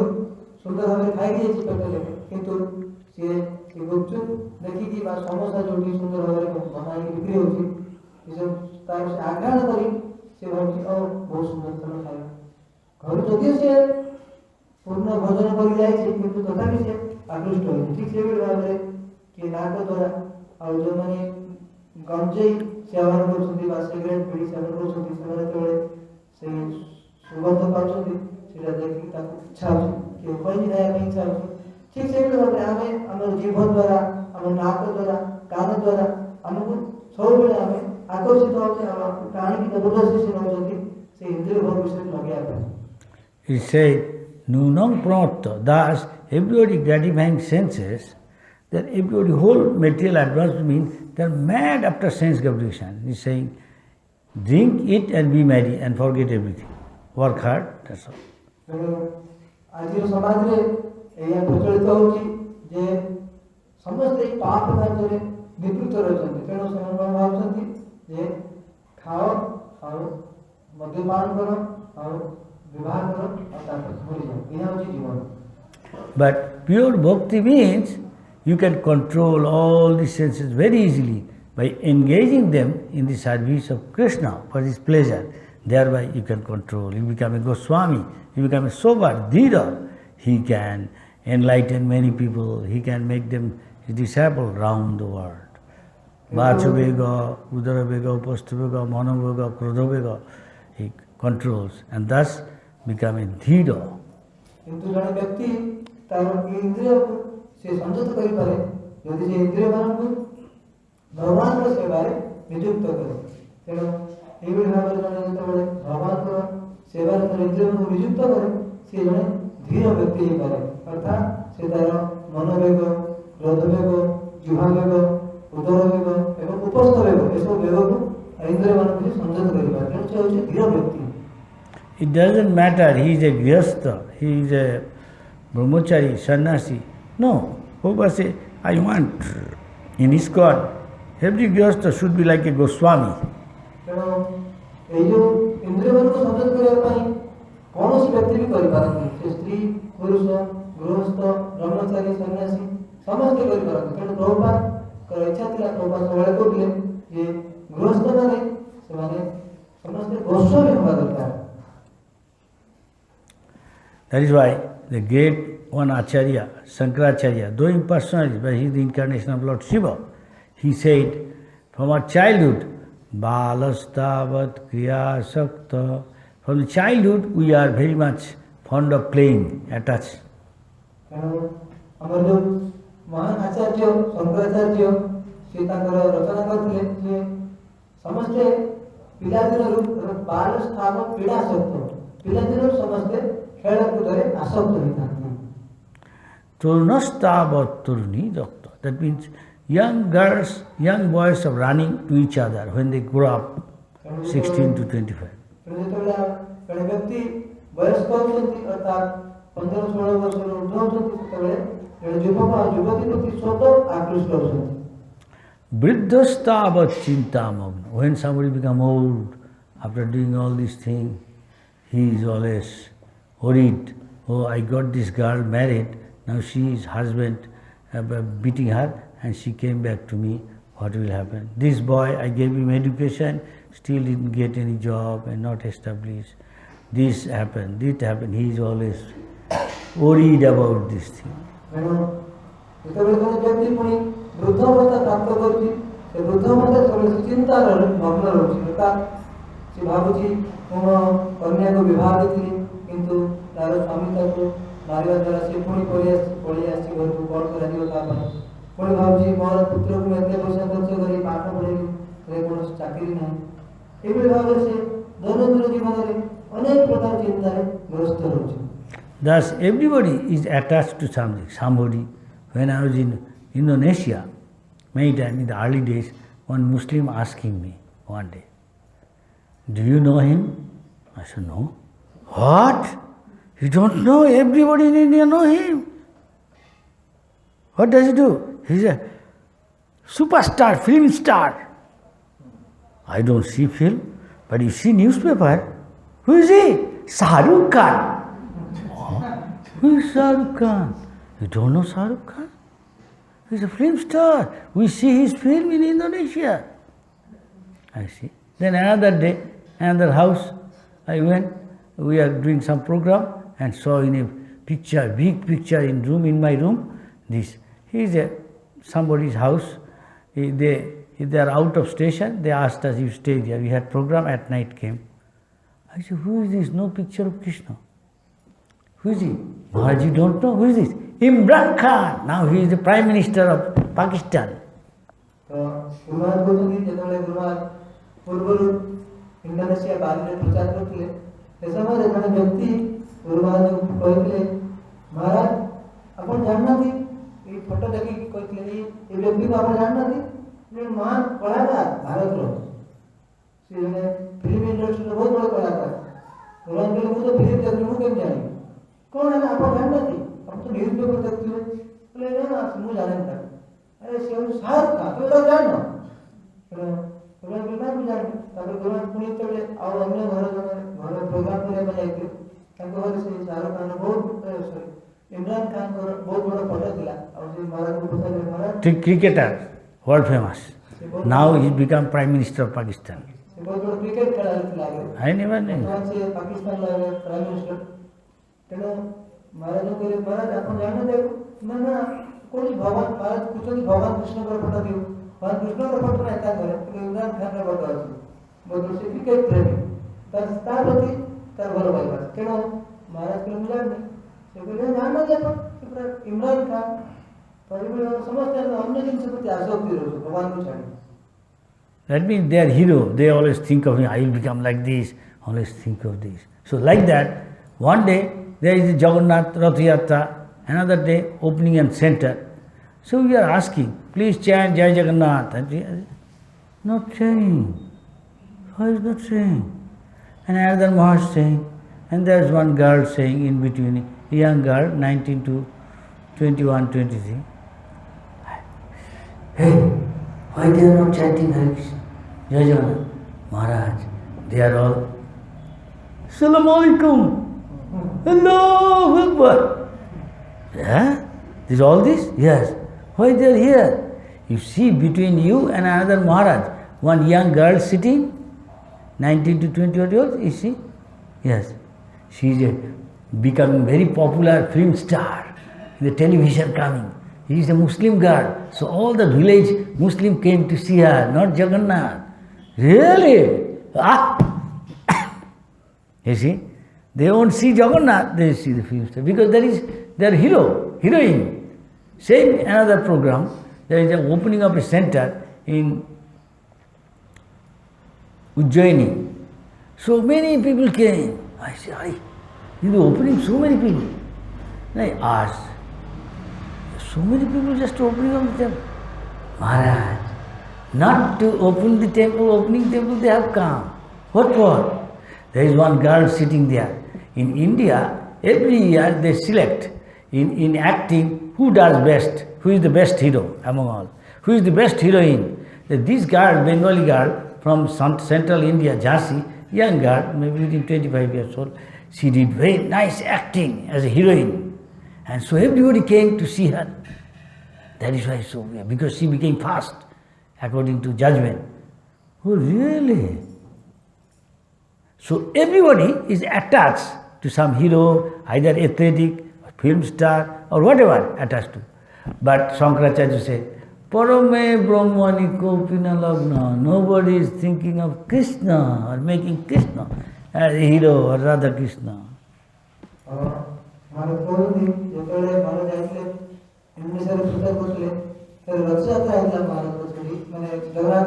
सुंदर भाव खाई दिए पेटले किंतु से गुपचुप देखि कि बा समोसा जोटी सुंदर भाव बनाई बिक्री होची इसे तार से आग्रह करी से भावी ओ बहुत सुंदर चलो खाई घर जदियो से पूर्ण भोजन करी जाय छै किंतु तथापि से आकृष्ट होई ठीक से भाव रे कि नाक द्वारा और जो माने गंजे सेवन କରୁଛନ୍ତି ବା ସିଗାରେଟ୍ ପିଡ଼ି ସେବନ କରୁଛନ୍ତି ସେମାନେ ଯେତେବେଳେ ସେଇ ସୁଗନ୍ଧ ପାଉଛନ୍ତି ସେଟା ଦେଖିକି ତାଙ୍କୁ ଇଚ୍ଛା ହେଉଛି କି କହିକି ଖାଇବା ପାଇଁ ଇଚ୍ଛା ହେଉଛି। ଠିକ୍ ସେଇଭଳି ଭାବରେ ଆମେ ଆମର ଜିଭ ଦ୍ୱାରା ଆମ ନାକ ଦ୍ୱାରା କାନ ଦ୍ୱାରା ଆମକୁ ସବୁବେଳେ ଆମେ ଆକର୍ଷିତ ହେଉଛେ ଆଉ ଟାଣିକି ଜବରଦସ୍ତି ସେ ନେଉଛନ୍ତି ସେ ଇନ୍ଦ୍ରିୟ ଭୋଗ ବିଷୟରେ ଲଗେଇବା ପାଇଁ। He said, Nunam pranata, thus everybody gratifying senses, that everybody, whole material advancement means they are mad after sense gratification. He is saying, drink, eat and be merry and forget everything. Work hard, that's all. ଆଜିର ସମାଜରେ ଏହା ପ୍ରଚଳିତ ହେଉଛି ଯେ ସମସ୍ତେ ପାପ କାର୍ଯ୍ୟରେ ନିବୃତ୍ତ ରହିଛନ୍ତି। ତେଣୁ ସେମାନେ କ'ଣ ଭାବୁଛନ୍ତି ଯେ ଖାଅ ଆଉ ମଦ୍ୟପାନ କର ଆଉ ବିବାହ କର ଆଉ ତାପରେ ମରିଯାଅ, ଏହା ହେଉଛି ଜୀବନ। But pure bhakti means you can control all the senses very easily by engaging them in the service of Krishna for his pleasure. Thereby you can control. You become a Goswami, you become a sober, dhira. He can enlighten many people, he can make them his disciples round the world. Vachuvega, Udaravega, Upasthavega, Manavega, Krodhavega, he controls and thus become a dhira. से संयत करिपारे यदि से इंद्रिय मानकु भगवान रो सेवारे नियुक्त करे तेणु एभଳି ଭାବରେ ଜଣେ ଯେତେବେଳେ ଭଗବାନଙ୍କର ସେବାରେ ତାର ଇନ୍ଦ୍ରିୟକୁ ନିଯୁକ୍ତ କରେ ସେ ଜଣେ ଧୀର ବ୍ୟକ୍ତି ହେଇପାରେ ଅର୍ଥାତ୍ ସେ ତାର ମନୋବେଗ, କ୍ରୋଧବେଗ, ଜିହ୍ୱାବେଗ, ଉଦରବେଗ ଏବଂ ଉପସ୍ଥ ବେଗ ଏସବୁ ବେଗକୁ ଇନ୍ଦ୍ରିୟମାନଙ୍କୁ ସଂଯତ କରିପାରେ ତେଣୁ ସେ ହେଉଛି ଧୀର ବ୍ୟକ୍ତି। It doesn't matter, he is a grihastha, he is a brahmachari, sannyasi. No, Prabhupada says, I want in ISKCON, every grihastha should be like a Goswami. ତେଣୁ ଏଇ ଯୋଉ ଇନ୍ଦ୍ରିୟମାନଙ୍କୁ ସଂଯୋଗ କରିବା ପାଇଁ କୌଣସି ବ୍ୟକ୍ତି ବି କରିପାରନ୍ତି, ସେ ସ୍ତ୍ରୀ ପୁରୁଷ ଗୃହସ୍ଥ ବ୍ରହ୍ମଚାରୀ ସନ୍ନ୍ୟାସୀ ସମସ୍ତେ କରିପାରନ୍ତି। ତେଣୁ ପ୍ରଭୁପାଦଙ୍କର ଇଚ୍ଛା ଥିଲା, ପ୍ରଭୁପାଦ ସବୁବେଳେ କହୁଥିଲେ ଯେ ଗୃହସ୍ଥମାନେ ସେମାନେ ସମସ୍ତେ ଗୋସ୍ୱାମୀ ହେବା ଦରକାର। That is why the great one Acharya, Shankaracharya, though impersonalist, but he is the incarnation of Lord Shiva, he said, from our childhood, Balastavat Kriya Sakta, from the childhood we are very much fond of playing, attached. ଆମର ଯୋଉ ମହାନ ଆଚାର୍ଯ୍ୟ ଶଙ୍କରାଚାର୍ଯ୍ୟ ସେ ତାଙ୍କର ରଚନା କରିଥିଲେ ଯେ ସମସ୍ତେ ପିଲାଦିନରୁ ବାଲସ୍ଥାବ କ୍ରୀଡ଼ାସକ୍ତ, ପିଲାଦିନରୁ ସମସ୍ତେ ଖେଳକୁଦରେ ଆସକ୍ତ ହୋଇଥାନ୍ତି। Turnastavat Turni Dokta. That means young girls, young boys are running to each other when they grow up, 16 to 25. ଯେତେବେଳେ ଜଣେ ବ୍ୟକ୍ତି ବୟସ୍କ ହେଉଛନ୍ତି ଅର୍ଥାତ୍ 15-16 ବର୍ଷର ଉର୍ଦ୍ଧ୍ୱ ହେଉଛନ୍ତି ସେତେବେଳେ ଜଣେ ଯୁବକ ଆଉ ଯୁବତୀ ପ୍ରତି ସ୍ୱତଃ ଆକୃଷ୍ଟ ହେଉଛନ୍ତି। Vriddhastavat Chintamagna. When somebody becomes old, after doing all these things, he is always worried. Oh, I got this girl married, now she is husband beating her, and she came back to me. What will happen? This boy, I gave him education, still didn't get any job and not established. This happened, that happened. He is always worried about this thing. ଯେତେବେଳେ ଜଣେ ବ୍ୟକ୍ତି ପୁଣି ବୃଦ୍ଧ ଅବସ୍ଥା ପ୍ରାପ୍ତ କରୁଛି, ସେ ବୃଦ୍ଧ ଅବସ୍ଥା ସବୁବେଳେ ଚିନ୍ତାର ମଗ୍ନ ରହୁଛି। ଅର୍ଥାତ୍ ସେ ଭାବୁଛି ମୁଁ ମୋ କନ୍ୟାକୁ ବିବାହ ଦେଇଥିଲି, କିନ୍ତୁ ତାର ସ୍ୱାମୀ ତାକୁ ମାରିବା ଦ୍ୱାରା ସେ ପୁଣି ପଳେଇ ଆସିଛି ଘରକୁ, କ'ଣ କରାଯିବ ତା ପାଇଁ। ପୁଣି ଭାବୁଛି ମୋର ପୁତ୍ରକୁ ମୁଁ ଏତେ ପଇସା ଖର୍ଚ୍ଚ କରି ପାଠ ପଢ଼େଇବି, ସେ କୌଣସି ଚାକିରି ନାହିଁ। ଏଭଳି ଭାବରେ ସେ ଦୈନନ୍ଦିନ ଜୀବନରେ ଅନେକ ପ୍ରକାର ଚିନ୍ତାରେ ଗ୍ରସ୍ତ ରହୁଛି। Thus, everybody is attached to something, somebody. When I was in Indonesia, many times in the early days, one Muslim asking me one day, do you know him? I said, no. What? You don't know? Everybody in India know him. What does he do? He's a superstar, film star. I don't see film, but you see newspaper. Who is he? Shahrukh Khan. Who is Shahrukh Khan? You don't know Shahrukh Khan? He's a film star. We see his film in Indonesia. I see. Then another day, another house, I went, we are doing some program and saw in a picture, big picture in my room, this. He is somebody's house. If they are out of station, they asked us, you stay there. We had program, at night came. I said, who is this? No picture of Krishna. Who is he? Maharaj, you don't know? Who is this? Imran Khan. Now he is the Prime Minister of Pakistan. Indonesia ବାଲିରେ ପ୍ରଚାର କରୁଥିଲେ, ସେ ସମୟରେ ଜଣେ ବ୍ୟକ୍ତି ଗୁରୁମହାରାଜଙ୍କୁ କହିଥିଲେ, ମହାରାଜ ଆପଣ ଜାଣିନାହାନ୍ତି, ଏଇ ଫଟୋ ଦେଖିକି କହିଥିଲେ ଏଇ ବ୍ୟକ୍ତିକୁ ଆପଣ ଜାଣିନାହାନ୍ତି, ଜଣେ ମହାନ କଳାକାର ଭାରତର, ସେ ଜଣେ ଫିଲ୍ମ ଇଣ୍ଡଷ୍ଟ୍ରିର ବହୁତ ବଡ଼ କଳାକାର। ଗୁରୁମହାରାଜ କହିଲେ ମୁଁ ତ ଫିଲ୍ମ ଦେଖୁନି, ମୁଁ କେମିତି ଜାଣିବି? କ'ଣ ହେଲା ଆପଣ ଜାଣିନାହାନ୍ତି? ଆପଣ ତ ନ୍ୟୁଜ୍ ପେପର ଦେଖୁଥିବେ। କହିଲେ ନା ମୁଁ ଜାଣିନି ତାକୁ। ଆରେ ସେ ହେଉଛି ଶାହରୁଖ ଖାନ, ତମେ ତାକୁ ଜାଣିନ? ତାପରେ ଗୁରୁମହାରାଜ ପୁଣି ଯେତେବେଳେ ଆଉ ଅନ୍ୟ ଘର ପ୍ରୋଗ୍ରାମ କରିବା ପାଇଁ ଯାଇଥିଲେ, ତାଙ୍କ ଘରେ ସେ ଶାହରୁଖ ଖାନର ଇମ୍ରାନ ଖାନଙ୍କର ବହୁତ ବଡ଼ ଫଟୋ ଥିଲା। ଆଉ ସେ ମହାରାଜଙ୍କୁ ପଚାରିଲେ, ମହାରାଜ cricketer, world famous. Now he become Prime Minister of Pakistan. ସେ ବହୁତ ବଡ଼ କ୍ରିକେଟ ଖେଳାଳି ଥିଲା ଆଗରୁ। I never knew. ସେ ପାକିସ୍ତାନର ପ୍ରାଇମ ମିନିଷ୍ଟର। ତେଣୁ ମହାରାଜ କହିଲେ, ମହାରାଜ ଆପଣ ଜାଣିନାହାନ୍ତି? ନା ନା କୌଣସି ଭଗବାନ, ମହାରାଜ କହୁଛନ୍ତି ଭଗବାନ କୃଷ୍ଣଙ୍କର ଫଟୋ ଦିଅ। ଭଗବାନ କୃଷ୍ଣଙ୍କର ଫଟୋ ନାହିଁ ତା ଘରେ, ଇମ୍ରାନ ଖାନର ଫଟୋ ଅଛି। ବହୁତ ସେ କ୍ରିକେଟ ପ୍ରେମୀ, ତା ପ୍ରତି ତାର ଭଲ ପାଇବା। ତେଣୁ ମହାରାଜ କହିଲେ ମୁଁ ଜାଣିନି। ସେ କହିଲେ ଜାଣିନାହାନ୍ତି ଆପଣ? ସେ ପୁରା ଇମ୍ରାନ ଖାନ ସମସ୍ତେ ଅନ୍ୟ ଜିନିଷ ପ୍ରତି ଆସକ୍ତି ରହୁଛି ଭଗବାନଙ୍କୁ ଛାଡ଼ି। That means they are hero. They always think of him, I will become like this, always think of this. So like that, one day there is the Jagannath Rath Yatra, another day opening and center. So we are asking, please chant Jai Jagannath. And not saying. Why is not saying? And another Maharaj saying, And there's one girl saying in between, a young girl, 19 to 21, 23, hey, why they are not chanting Hare Krishna? Jai Jagannath, Maharaj, they are all, Assalamu alaikum, Allahu Akbar. Yeah? Is all this? Yes. Why they are here? You see between you and another Maharaj, one young girl sitting, 19 to 20 years old, is she? Yes. She is becoming very popular film star, in the television coming. She is a Muslim girl. So all the village Muslim came to see her, not Jagannath. Really? Ah! You see? They won't see Jagannath, they see the film star. Because there is their hero, heroine. Same another program, there is an opening of a center in Ujjaini. So many people came. I said, you are opening so many people. And I asked, so many people just opening of the temple. Maharaj, not to open the temple, opening temple they have come. What for? There is one girl sitting there. In India, every year they select in acting who does best, who is the best hero among all, who is the best heroine. This girl, Bengali girl from central India, Jhansi, young girl, maybe within 25 years old, she did very nice acting as a heroine. And so everybody came to see her. That is why so, because she became fast according to judgment. Oh, really? So everybody is attached to some hero, either athletic, film star, or whatever attached to. But Shankaracharya said, Parame Brahmani Kopina Lagna. Nobody is thinking of Krishna or making Krishna as a hero or Radha Krishna. हमारे पूर्व दिन जेतले मारे जाइले इंग्लिशर पुस्तक बोलले तर रथयात्रा है भारत को माने जगन्नाथ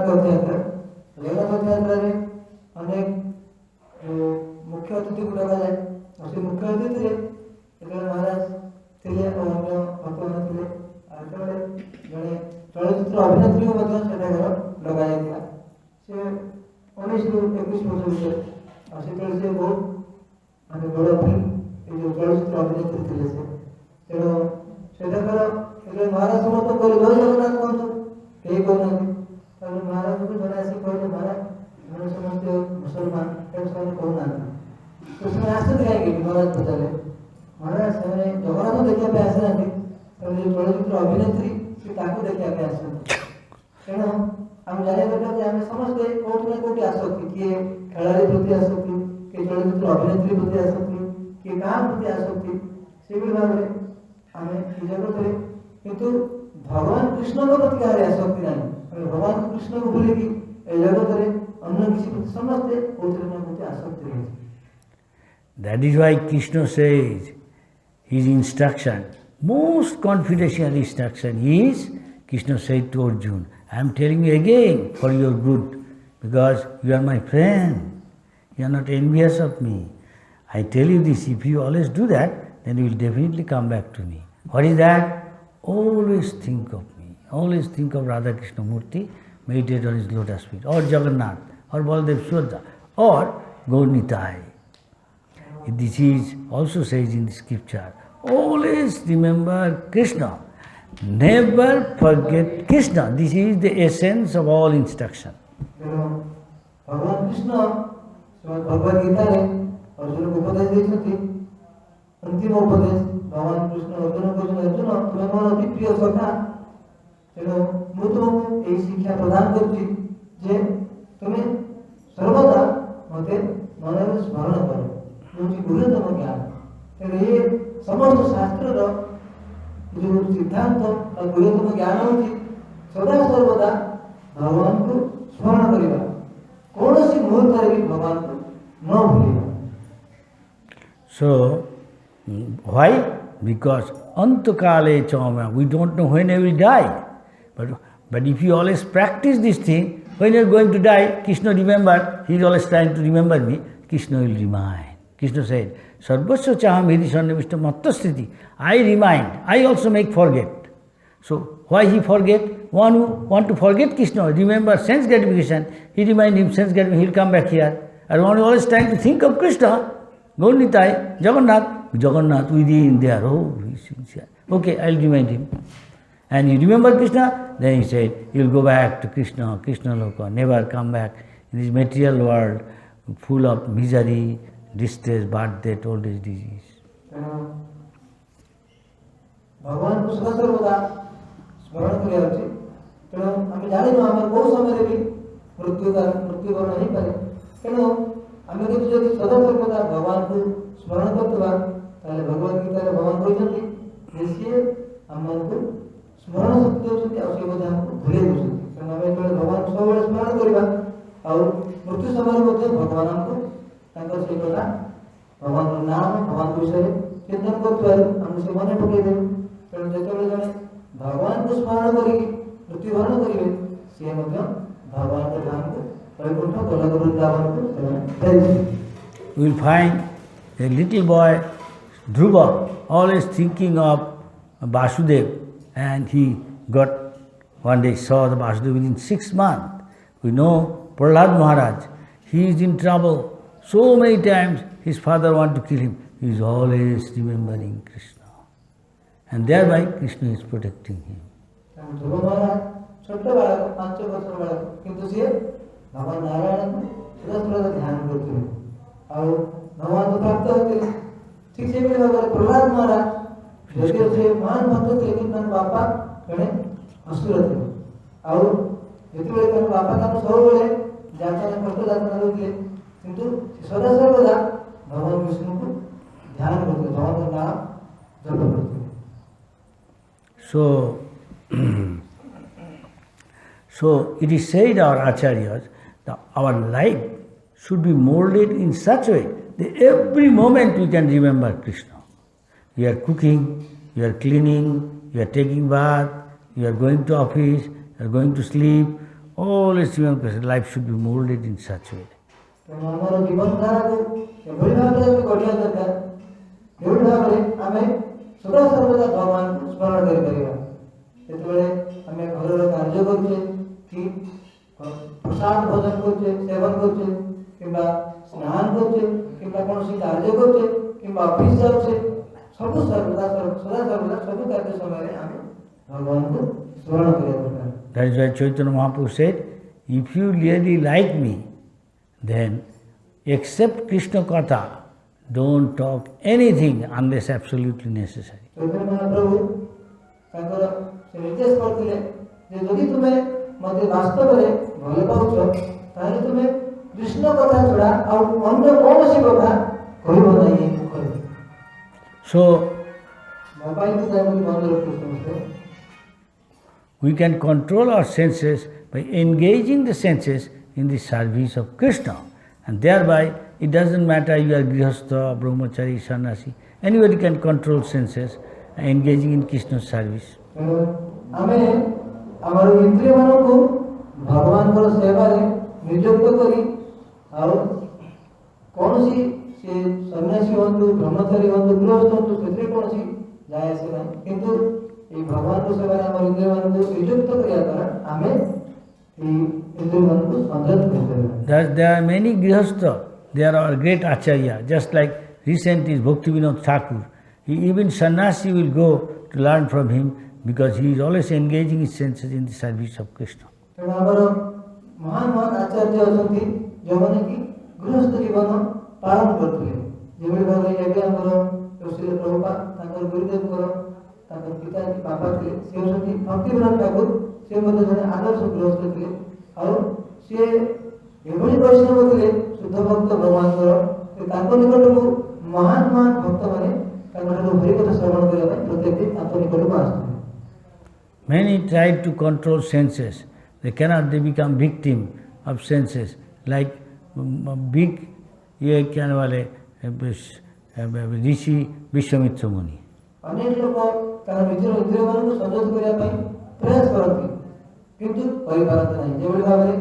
रथयात्रा रे अनेक मुख्य अतिथि को लगा जाए उसी मुख्य अतिथि रे महाराज थिले और अन्य भक्तमान थिले आतले जने चलचित्र अभिनेत्री को ମଧ୍ୟ ସେଠାକାର ଲଗା ଯାଇଥିଲା ସେ 19 ରୁ 21 ବର୍ଷ ଭିତରେ ଆଉ ସେତେବେଳେ ସେ ବହୁତ ମାନେ ବଡ଼ ଫିଲ୍ମ ଏ ଯୋଉ ଚଳଚ୍ଚିତ୍ର ଅଭିନେତ୍ରୀ ଥିଲେ ସେ ତେଣୁ ସେଠାକାର ଏବେ ମହାରାଜ ସମସ୍ତ କହିଲେ ଜୟ ଜଗନ୍ନାଥ କୁହନ୍ତୁ କେହି କହୁନାହାନ୍ତି ତାପରେ ମହାରାଜଙ୍କୁ ଜଣେ ଆସି କହିଲେ ମହାରାଜ ଆମେ ସମସ୍ତେ ମୁସଲମାନ ତେଣୁ ସେମାନେ କହୁନାହାନ୍ତି ତ ସେମାନେ ଆସନ୍ତି କାହିଁକି ମହାରାଜ ପଚାରିଲେ ମହାରାଜ ସେମାନେ ଜଗନ୍ନାଥ ଦେଖିବା ପାଇଁ ଆସିନାହାନ୍ତି ତେଣୁ ଯୋଉ ଚଳଚ୍ଚିତ୍ର ଅଭିନେତ୍ରୀ ସେ ତାକୁ ଦେଖିବା ପାଇଁ ଆସିଛନ୍ତି ତେଣୁ ଆମେ ଜାଣିବା ଦରକାର ଯେ ଆମେ ସମସ୍ତେ କୋଉଠି ନା କୋଉଠି ଆସନ୍ତି କିଏ ଖେଳାଳି ପ୍ରତି ଆସନ୍ତି କିଏ ଚଳଚ୍ଚିତ୍ର ଅଭିନେତ୍ରୀ ପ୍ରତି ଆସନ୍ତି କିଏ କାହା ପ୍ରତି ଆସନ୍ତି ସେଭଳି ଭାବରେ ଆମେ ଏ ଜଗତରେ କିନ୍ତୁ ଭଗବାନ କୃଷ୍ଣଙ୍କ ପ୍ରତି କାହାରି ଆସକ୍ତି ନାହିଁ ଆମେ ଭଗବାନ କୃଷ୍ଣଙ୍କୁ ଭୁଲିକି ଏ ଜଗତରେ ଅନ୍ୟ କିଛି ପ୍ରତି ସମସ୍ତେ କୋଉଥିରେ ନା କୋଉଠି ଆସକ୍ତି ରହିଛି. That is why Krishna says, his instruction, most confidential instruction is, Krishna said to Arjuna, I am telling you again for your good, because you are my friend, you are not envious of me. I tell you this, if you always do that, then you will definitely come back to me. What is that? Always think of me, always think of Radha Krishna Murti, meditate on his lotus feet, or Jagannath, or Baladev Subhadra, or Gaur Nitai. This is also says in the scripture, always remember Krishna. Never forget Krishna. This is the essence of all instruction. भगवान कृष्ण भगवद गीता रे अर्जुन को उपदेश देछथि अंतिम उपदेश भगवान कृष्ण अर्जुन को अर्जुन तुम्हें मोर अति प्रिय सखा तेणु मु तुमको एई शिक्षा प्रदान करछि जे तुम्हें सर्वदा मते मनरे स्मरण करो मुझे गुरुतम ज्ञान तेरे ये समस्त शास्त्र रो जो सिद्धांत और गुरुतम ज्ञान होती सदा सर्वदा भगवान को स्मरण करिबा कोनोसी मुहूर्त रे भगवान को न भूलिबा. So why? Because antakale chama, we don't know when I will die. But if you always practice this thing, when you are going to die, Krishna remember, he is always trying to remember me, Krishna will remind. Krishna said, Sarvasya chaham hiri sarnavishta mattasthiti. I remind, I also make forget. So why he forget? One who want to forget Krishna, remember sense gratification, he remind him sense gratification, he will come back here. And one who always trying to think of Krishna, Gaurnitai, Jagannath within there, oh, he's sincere. Okay, I'll remind him. And he remembered Krishna, then he said, you'll go back to Krishna Loka, never come back in this material world, full of misery, distress, birth, death, old age, disease. भगवान को सदा सर्वदा स्मरण करिया उचित तेणु आम जानी आम कौ समय भी मृत्युवरण नहीं पारे तेणु आम किंतु जब सदा सर्वदा भगवान को स्मरण करते भगवद गीता भगवान कहते सी आम को स्मरण शक्ति होती और सी हमको भूले दूसरी तेणु आम जो भगवान सब स्मरण करवा और मृत्यु समय भगवान हमको से कथा भगवान नाम भगवान विषय चिंतन करते मन पकईदे तेणु जो जड़े भगवान को स्मरण कर मृत्युवरण करेंगे सी भगवान के धाम को वैकुंठ गोलक वृंदावन को We will find a little boy, Dhruva, always thinking of Vasudev, and he got, one day saw the Vasudev within 6 months. We know Prahlad Maharaj, he is in trouble. So many times his father wanted to kill him. He is always remembering Krishna. And thereby Krishna is protecting him. ध्रुव महाराज छोटे बालक 5 वर्ष बालक किंतु सी भगवान नारायण को सदा सर्वदा ध्यान करते हैं और भगवान को प्राप्त होते ठीक से भी प्रहलाद महाराज यदि से महान भक्त थे लेकिन बापा जड़े असुर थे और जिते बापा का सब बेले जातना कष्ट जातना रोकले किंतु सदा सर्वदा भगवान विष्णु को ध्यान करते भगवान का नाम जप करते। So it is said, our acharyas, that our life should be molded in such a way that every moment we can remember Krishna. You are cooking, you are cleaning, you are taking bath, you are going to office, you are going to sleep, always remember Krishna. Life should be molded in such a way. सदा सर्वदा भगवान को स्मरण करते आम घर कार्य करुचे कि प्रसाद भोजन करुचे सेवन करुचे कि स्नान करुचे कि कौन कार्य करुचे कि ऑफिस जाऊे सब सर्वदा सदा सर्वदा सब कार्य समय आम भगवान को स्मरण करिया। That is why Chaitanya Mahaprabhu said, if you really like me, then accept Krishna Katha. Don't talk anything unless absolutely necessary. Chaitanya Mahaprabhu निर्देश करते जदि तुम्हें मत वास्तव में भल पाच ताले तुम्हें कृष्ण कथा छड़ा और अन्य कौन सी कथा कहब नहीं। So मोबाइल को बंद रखते we can control our senses by engaging the senses in the service of Krishna, and thereby it doesn't matter you are grihastha, brahmachari, sannyasi, anybody can control senses engaging in Krishna's service. आमे हमारे इंद्रिय मानों को भगवान को सेवा रे नियुक्त करी और कौन सी से सन्यासी होंतु ब्रह्मचारी होंतु गृहस्थ होंतु क्षेत्रीय कौन सी जाए से नहीं किंतु ये भगवान को सेवा रे हमारे इंद्रिय मानों को नियुक्त करिया द्वारा हमें ये इंद्रिय मानों को संयत करते हैं। There are many grihastha, they are our great acharya, just like recent is Bhaktivinoda Thakur. Even sannyasi will go to learn from him because he is always engaging his senses in the service of Krishna. महान महान आचार्य अछंती जो माने कि गृहस्थ जीवन पालन करते जेबे भागे एबे हमर श्री प्रभुपाद ताकर गुरुदेव को ताकर पिता जी बाबा थे से अछंती भक्तिविनोद ठाकुर से मते जने आदर्श गृहस्थ थे और से एभली वैष्णव थे शुद्ध भक्त भगवान को ताकर निकट को महान महान भक्त माने ताकर हरि कथा श्रवण करबा प्रत्येक दिन ताकर निकट को आसते। Many tried to control senses. They cannot, they become victim of senses. Like big, ये कहने वाले ऋषि विश्वामित्र मुनि. अनेक लोग कारण निजर इंद्रिय मन को संयत करिया पई प्रयास करती किंतु परिपारत नहीं जेबे भाबरे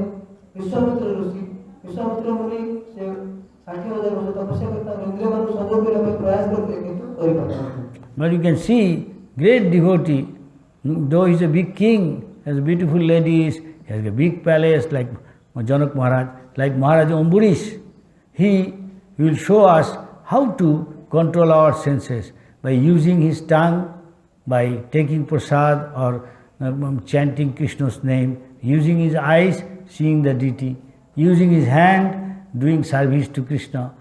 विश्वामित्र मुनि से 60,000 वर्ष तपस्या करता इंद्रिय मन को संयत करिया पई प्रयास करते किंतु परिपारत नहीं। But you can see great devotee, though he is a big king, has beautiful ladies, he has a big palace like Janak Maharaj, like Maharaj Ambarish. He will show us how to control our senses by using his tongue, by taking prasad or chanting Krishna's name, using his eyes, seeing the deity, using his hand, doing service to Krishna,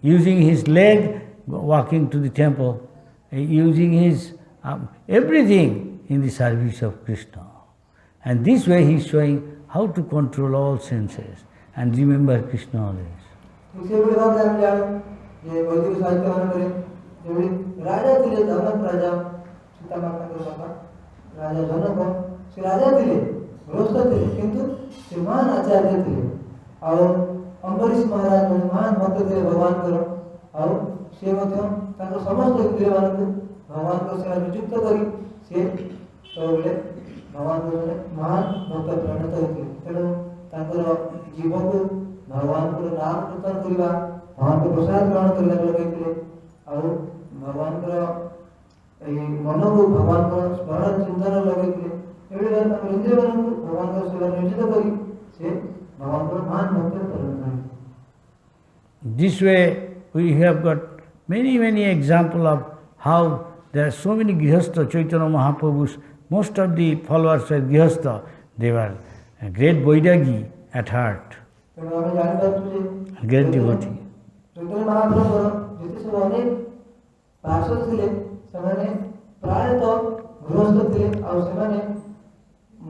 using his leg, walking to the temple, using his everything in the service of Krishna. And this way he is showing how to control all senses and remember Krishna always. ସେଭଳି ଭାବରେ ଆମେ ଜାଣୁ ଯେ ବୈଦିକ ସାହିତ୍ୟ ମାନଙ୍କରେ ଯେଭଳି ରାଜା ଥିଲେ ଜନକ ରାଜା ସୀତାମାତାଙ୍କର ବାପା ରାଜା ଜନକ ସେ ରାଜା ଥିଲେ ଗୃହସ୍ଥ ଥିଲେ କିନ୍ତୁ ସେ ମହାନ ଆଚାର୍ଯ୍ୟ ଥିଲେ ଆଉ ଅମ୍ବରୀଶ ମହାରାଜ ଜଣେ ମହାନ ଭକ୍ତ ଥିଲେ ଭଗବାନଙ୍କର ଆଉ ସେ ମଧ୍ୟ ତାଙ୍କର ସମସ୍ତ ଇନ୍ଦ୍ରିୟମାନଙ୍କୁ ଭଗବାନଙ୍କ ସେବା ନିଯୁକ୍ତ କରି ସେ ସବୁବେଳେ ଭଗବାନଙ୍କ ଜଣେ ମହାନ ଭକ୍ତ ପରିଣତ ହୋଇଥିଲେ ତେଣୁ ତାଙ୍କର ଜୀବକୁ ଭଗବାନଙ୍କର ନାମ କୀର୍ତ୍ତନ କରିବା ଭଗବାନଙ୍କ ପ୍ରସାଦ ଗ୍ରହଣ କରିବାକୁ ଲଗେଇଥିଲେ ଆଉ ଭଗବାନଙ୍କର ଏହି ମନକୁ ଭଗବାନଙ୍କର ସ୍ମରଣ ଚିନ୍ତନ ଲଗେଇଥିଲେ ଏଭଳି ଭାବେ ତାଙ୍କର ଇନ୍ଦ୍ରିୟମାନଙ୍କୁ ଭଗବାନଙ୍କର ସେବା ନିୟୋଜିତ କରି ସେ ଭଗବାନଙ୍କର ମହାନ ଭକ୍ତରେ ପରିଣତ ହୋଇଥିଲେ। This way we have got many examples of how there are so many Grihastha, Chaitanya Mahaprabhu's, most of the followers were Grihastha, they were great Vairagi at heart, great devotee. Chaitanya ମହାପ୍ରଭୁଙ୍କର ଯେତେ ସବୁ ଅନେକ ପାର୍ଶ୍ୱ ଥିଲେ ସେମାନେ ପ୍ରାୟତଃ ଗୃହସ୍ଥ ଥିଲେ ଆଉ ସେମାନେ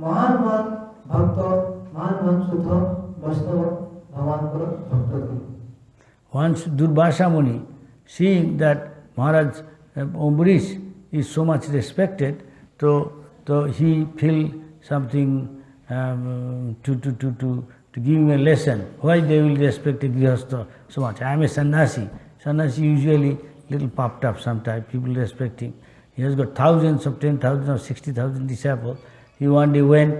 ମହାନ ଭକ୍ତ ମହାନ ଶୁଦ୍ଧ ବୈଷ୍ଣବ ଭଗବାନଙ୍କର ଭକ୍ତ ଥିଲେ। Once Durvasa Muni, seeing that Maharaj Ambarish is so much respected, so he feel something to give him a lesson. Why they will respect a Grihastha so much? I am a sannyasi. Sannyasi usually little puffed up sometimes, people respect him. He has got thousands of 10,000 or 60,000 disciples. He one day went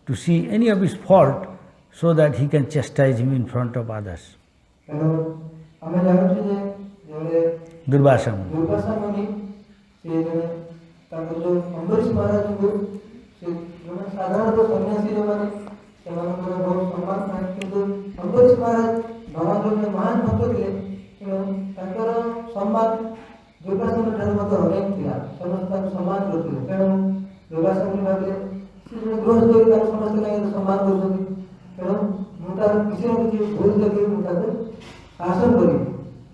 to see any of his fault so that he can chastise him in front of others. Durvasa Muni. ତାଙ୍କର ଯେଉଁ ଅମ୍ବରୀଶ ମହାରାଜଙ୍କୁ ସେ ଜଣେ ସାଧାରଣତଃ ସନ୍ନ୍ୟାସୀ ଯେଉଁମାନେ ସେମାନଙ୍କର ବହୁତ ସମ୍ମାନ ଥାଏ କିନ୍ତୁ ଅମ୍ବରୀଶ ମହାରାଜ ଭଗବାନଙ୍କର ଜଣେ ମହାନ ଭକ୍ତ ଥିଲେ ତେଣୁ ତାଙ୍କର ସମ୍ମାନ ଦୁର୍ବାସାଙ୍କ ଠାରୁ ମଧ୍ୟ ଅନେକ ଥିଲା ସମସ୍ତେ ତାଙ୍କୁ ସମ୍ମାନ କରୁଥିଲେ ତେଣୁ ଦୁର୍ବାସା ମୁନି ଭାବିଲେ ସେ ଜଣେ ଗୃହସ୍ଥ ହୋଇ ତାକୁ ସମସ୍ତେ ଲାଗି ସମ୍ମାନ କରୁଛନ୍ତି ତେଣୁ ମୁଁ ତାର କିଛି ନା କିଛି ଭୁଲ ଦେଖି ମୁଁ ତାକୁ ଶାସନ କରିବି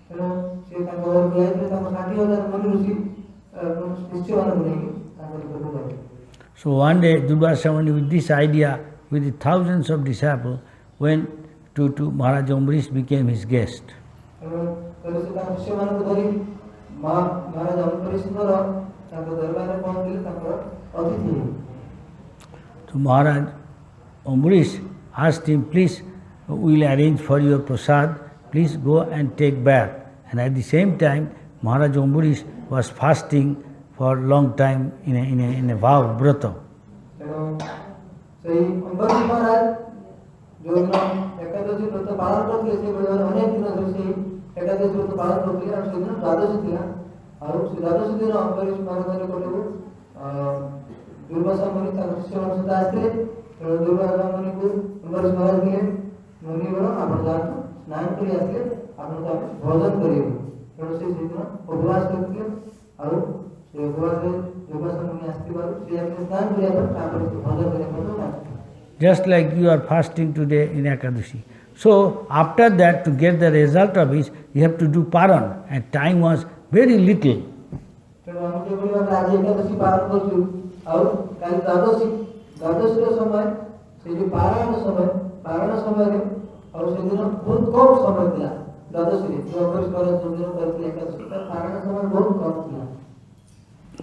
ତେଣୁ ସେ ତାଙ୍କ ଘରକୁ ଯାଇଥିଲେ ତାଙ୍କ 60,000 ମୁନି ଋଷି So one day Durvasa Muni with this idea, with the thousands of disciples, went to Maharaj Ambarish, became his guest. So Maharaj Ambarish asked him, please, we will arrange for your prasad, please go and take bath. And at the same time, Maharaj Ambarish was fasting for a long time in a vow, brata. Just like you are fasting today in Ekadashi. So after that, to get the result of it, you have to do paran, and time was very little.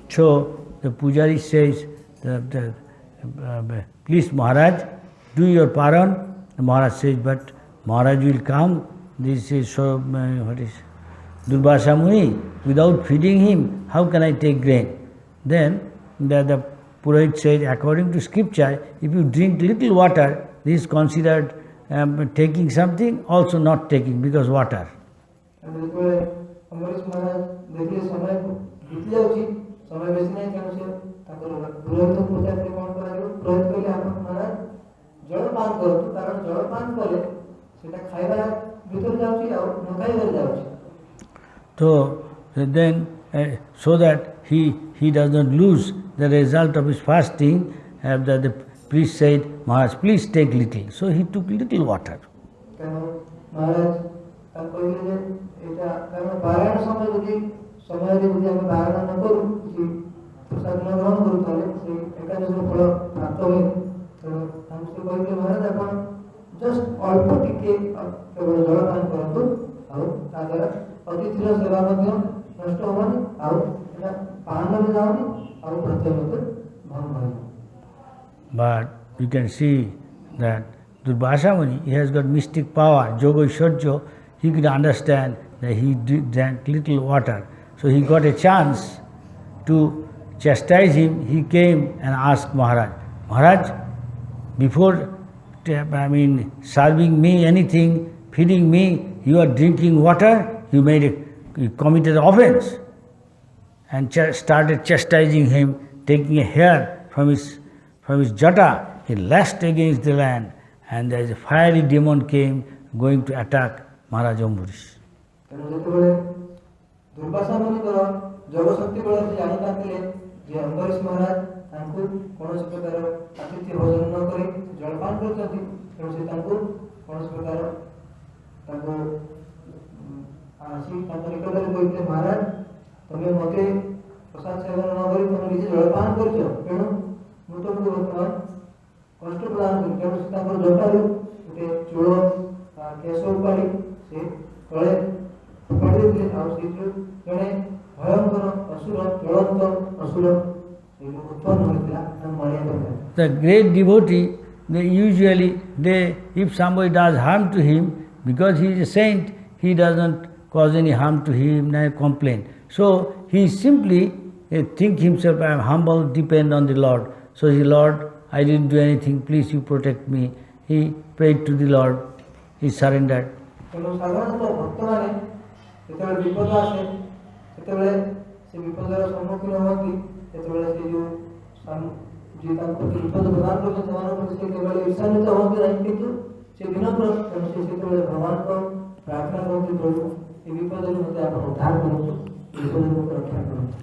So the Pujari says, please Maharaj, do your paran. The Maharaj says, but Maharaj will come. This is so, what is Durvasa Muni, without feeding him, how can I take grain? Then the Purohit says, according to scripture, if you drink little water, this is considered taking something, also not taking, because water. So then, so that he does not lose the result of his fasting, the priest said, Maharaj, please take little. So he took little water. महाराज କହିଲେ ଯେ ଏଇଟା କାରଣ ପାରାୟଣ ସମୟରେ ଯଦି ଆମେ ପାରାୟଣ ନ କରୁ କିଛି ପ୍ରସାଦ ନ ଗ୍ରହଣ କରୁ ତାହେଲେ ସେଇ ଏକାଦଶୀର ଫଳ ପ୍ରାପ୍ତ ହୁଏ। ତେଣୁ ତାଙ୍କୁ ସେ କହିଲେ ମହାରାଜ ଆପଣ ଜଷ୍ଟ ଅଳ୍ପ ଟିକେ କେବଳ ଜଳପାନ କରନ୍ତୁ, ଆଉ ତା ଦ୍ୱାରା ଅତିଥିର ସେବା ମଧ୍ୟ ନଷ୍ଟ ହେବନି, ଆଉ ଏଇଟା ପାନ ବି ଯାଉନି, ଆଉ ପ୍ରତ୍ୟୟ ମଧ୍ୟ ଭଙ୍ଗ ହେବନି। But you can see that Durvasa Muni, he has got mystic power, Yoga Ishwarya, he could understand that he drank little water. So he got a chance to chastise him. He came and asked Maharaj, Maharaj, before serving me anything, feeding me, you are drinking water, you committed offense. And started chastising him, taking a hair from his jata, he lashed against the land, and there is a fiery demon came going to attack Maharaj Ambarish. Durvasa ମୁନିଙ୍କର ଯୋଗଶକ୍ତି ବଳରେ ସେ ଜାଣିପାରିଥିଲେ ଯେ ଅମ୍ବରୀଶ ମହାରାଜ ତାଙ୍କୁ କୌଣସି ପ୍ରକାର ଆତିଥ୍ୟ ଭୋଜନ ନ କରି ଜଳପାନ କରୁଛନ୍ତି, ତେଣୁ ସେ ତାଙ୍କୁ କୌଣସି ପ୍ରକାର ତାଙ୍କୁ ଆସି ତାଙ୍କ ନିକଟରେ କହିଥିଲେ, ମହାରାଜ ତମେ ମୋତେ ପ୍ରସାଦ ସେବନ ନ କରି ତମେ ନିଜେ ଜଳପାନ କରୁଛ, ତେଣୁ ମୁଁ ତୁମକୁ ବର୍ତ୍ତମାନ କଷ୍ଟ ପ୍ରଦାନ କଲି। ତେଣୁ ସେ ତାଙ୍କର ଜଟାରୁ ଗୋଟେ ଚୂଳ ବା କେଶ ଉପାଡ଼ି ସେ ତଳେ ଫୋପାଡ଼ି ଦେଇଥିଲେ, ଆଉ ସେଇଥିରୁ ଜଣେ ଭୟଙ୍କର ଅସୁର, ଜ୍ୱଳନ୍ତ ଅସୁର ସେଇଠୁ ଉତ୍ପନ୍ନ ହୋଇଥିଲା ତାଙ୍କୁ ମାରିବା ପାଇଁ। The great devotee, if somebody does harm to him, because he is a saint, he doesn't cause any harm to him, neither complain. So he simply think himself, I am humble, depend on the Lord. So he, Lord, I didn't do anything, please you protect me. He prayed to the Lord, he surrendered. ଯେତେବେଳେ ବିପଦ ଆସେ ସେତେବେଳେ ସେ ବିପଦର ସମ୍ମୁଖୀନ ହୁଅନ୍ତି, ସେତେବେଳେ ସେ ଯେଉଁ ଯିଏ ତାଙ୍କ ପ୍ରତି ବିପଦ ପ୍ରଦାନ କରୁଛନ୍ତି ସେମାନଙ୍କ ପ୍ରତି ସେ କେବଳ ଈର୍ଷାନ୍ୱିତ ହୁଅନ୍ତି ନାହିଁ, କିନ୍ତୁ ସେ ବିନମ୍ର, ତେଣୁ ସେ ସେତେବେଳେ ଭଗବାନଙ୍କ ପ୍ରାର୍ଥନା କରନ୍ତି, ପ୍ରଭୁ ଏ ବିପଦରୁ ମୋତେ ଆପଣ ଉଦ୍ଧାର କରନ୍ତୁ, ଏ ବିପଦରୁ ମୋତେ ରକ୍ଷା କରନ୍ତୁ।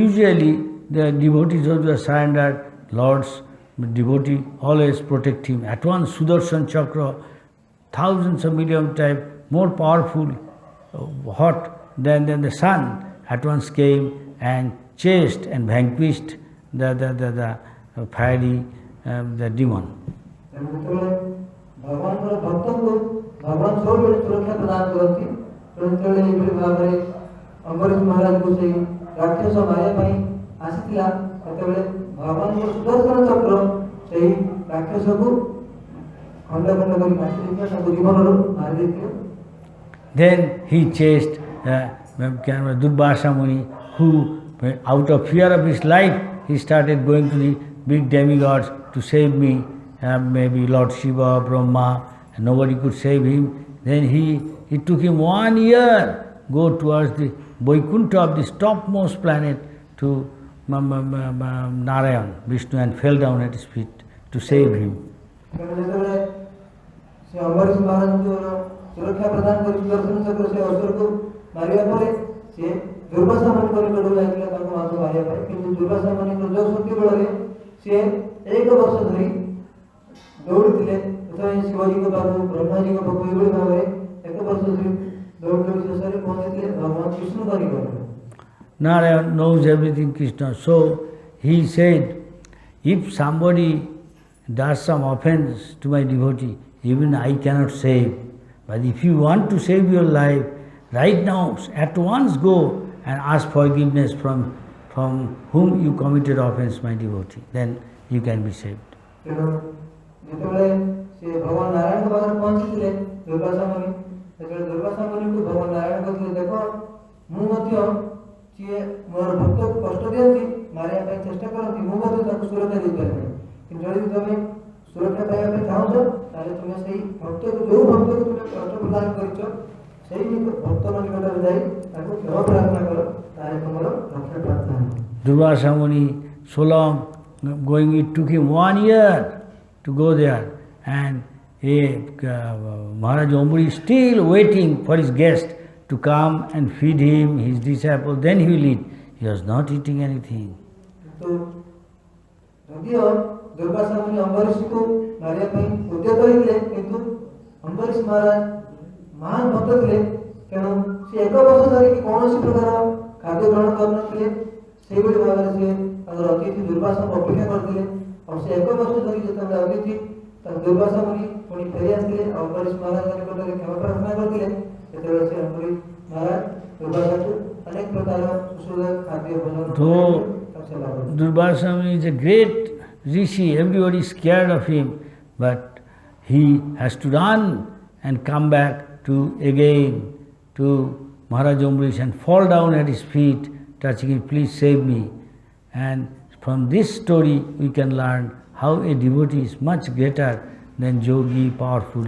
Usually the devotees who are surrendered, Lord's devotee always protect him. At once Sudarshan Chakra, thousands of million times more powerful, hot than the sun, at once came and chased and vanquished the fiery the demon. ଭଗବାନଙ୍କର ଭକ୍ତଙ୍କୁ ଭଗବାନ ସବୁବେଳେ ସୁରକ୍ଷା ପ୍ରଦାନ କରନ୍ତି, ଯେତେବେଳେ ଏଭଳି ଭାବରେ ଅମ୍ବରୀଶ ମହାରାଜଙ୍କୁ ସେଇ ରାକ୍ଷସ ମାରିବା ପାଇଁ ଆସିଥିଲା, ସେତେବେଳେ ଭଗବାନଙ୍କର ସୁଦର୍ଶନ ଚକ୍ର ସେଇ ରାକ୍ଷସକୁ ଖଣ୍ଡ ଖଣ୍ଡ କରି କାଟି ଦେଇଥିଲା, ତାଙ୍କୁ ଜୀବନରୁ ମାରି ଦେଇଥିଲା। Then he chased Durvasa Muni, who out of fear of his life, he started going to the big demigods to save me, maybe Lord Shiva, Brahma, and nobody could save him. Then it took him 1 year go towards the Vaikuntha of this topmost planet to Narayan, Vishnu, and fell down at his feet to save him. ସୁରକ୍ଷା ପ୍ରଦାନ କରି ସୁଦର୍ଶନ ଚକ୍ର ସେ ଅସୁରକୁ ମାରିବା ପରେ ସେ ଦୁର୍ବାସା ମୁନିଙ୍କ ନିକଟକୁ ଯାଇଥିଲା ତାଙ୍କୁ ମାଂସ ମାରିବା ପାଇଁ, କିନ୍ତୁ ଦୁର୍ବାସା ମୁନିଙ୍କର ଯୋଗ ଶକ୍ତି ବଳରେ ସେ 1 ବର୍ଷ ଧରି ଦୌଡ଼ିଥିଲେ, ପ୍ରଥମେ ଶିବଜୀଙ୍କ ପାଖକୁ, ବ୍ରହ୍ମାଜୀଙ୍କ ପାଖକୁ, ଏଭଳି ଭାବରେ 1 ବର୍ଷ ଧରି ଦୌଡ଼ି ଶେଷରେ ପହଞ୍ଚିଥିଲେ ଭଗବାନ କୃଷ୍ଣଙ୍କ ନିକଟରେ। Narayan knows everything Krishna. So he said, if somebody does some offense to my devotee, even I cannot save. But if you want to save your life, right now, at once go and ask forgiveness from whom you committed offense, my devotee. Then you can be saved. ଯେତେବେଳେ ସେ ଭଗବାନ ନାରାୟଣଙ୍କ ପାଖରେ ପହଞ୍ଚିଥିଲେ ଦୁର୍ବାସା ମୁନି, ସେତେବେଳେ ଦୁର୍ବାସା ମୁନିଙ୍କୁ ଭଗବାନ ନାରାୟଣ କହିଥିଲେ, ଦେଖ ମୁଁ ମଧ୍ୟ ଯିଏ ମୋର ଭକ୍ତକୁ କଷ୍ଟ ଦିଅନ୍ତି, ମାରିବା ପାଇଁ ଚେଷ୍ଟା କରନ୍ତି, ମୁଁ ମଧ୍ୟ ତାକୁ ସୁରକ୍ଷା ଦେଇପାରିବି, କିନ୍ତୁ ଯଦି ତମେ ସୁରକ୍ଷା ପାଇବା ପାଇଁ ଚାହୁଁଛ ତାହେଲେ ତୁମେ ସେଇ ଭକ୍ତକୁ, ଯେଉଁ ଭକ୍ତକୁ ତୁମେ କଷ୍ଟ ପ୍ରଦାନ କରିଛ, ସେଇ ଭକ୍ତଙ୍କ ନିକଟରେ ଯାଇ ତାକୁ କ୍ଷମା ପ୍ରାର୍ଥନା କର, ତାହେଲେ ତୁମର ରକ୍ଷା ପ୍ରାର୍ଥନା ହେବ। Durvasa Muni, so long going, it took him 1 year to go there, and Maharaj Ambarish still waiting for his guest to come and feed him, his disciple, then he will eat. He was not eating anything. तो ଯଦିଓ ଦୁର୍ବାସା ମୁନି ଅମ୍ବରୀଶକୁ ମାରିବା ପାଇଁ ଉଦ୍ୟତ ହୋଇଥିଲେ କିନ୍ତୁ ଅମ୍ବରୀଶ ମହାରାଜ ମହାନ ଭକ୍ତ ଥିଲେ ତେଣୁ ସେ 1 ବର୍ଷ ଧରିକି କୌଣସି ପ୍ରକାର ଖାଦ୍ୟ ଗ୍ରହଣ କରୁନଥିଲେ ସେଇଭଳି ଭାବରେ ସେ ତାଙ୍କର ଅତିଥି ଦୁର୍ବାସାଙ୍କୁ ଅପେକ୍ଷା କରିଥିଲେ ଆଉ ସେ 1 ବର୍ଷ ଧରି ଯେତେବେଳେ ଅତିଥି ଦୁର୍ବାସା ମୁନି ପୁଣି ଫେରି ଆସିଥିଲେ ଅମ୍ବରୀଶ ମହାରାଜଙ୍କ ନିକଟରେ କ୍ଷମା ପ୍ରାର୍ଥନା କରିଥିଲେ ସେତେବେଳେ ସେ ଅମ୍ବରୀଶ ମହାରାଜ ଦୁର୍ବାସାକୁ ଅନେକ ପ୍ରକାର ସୁସ୍ୱାଦୁ ଖାଦ୍ୟ ଭୋଜନ Durvasa Muni is a great rishi, everybody is scared of him, but he has to run and come back to again to Maharaj Ambarish and fall down at his feet, touching him, please save me. And from this story we can learn how a devotee is much greater than yogi, powerful.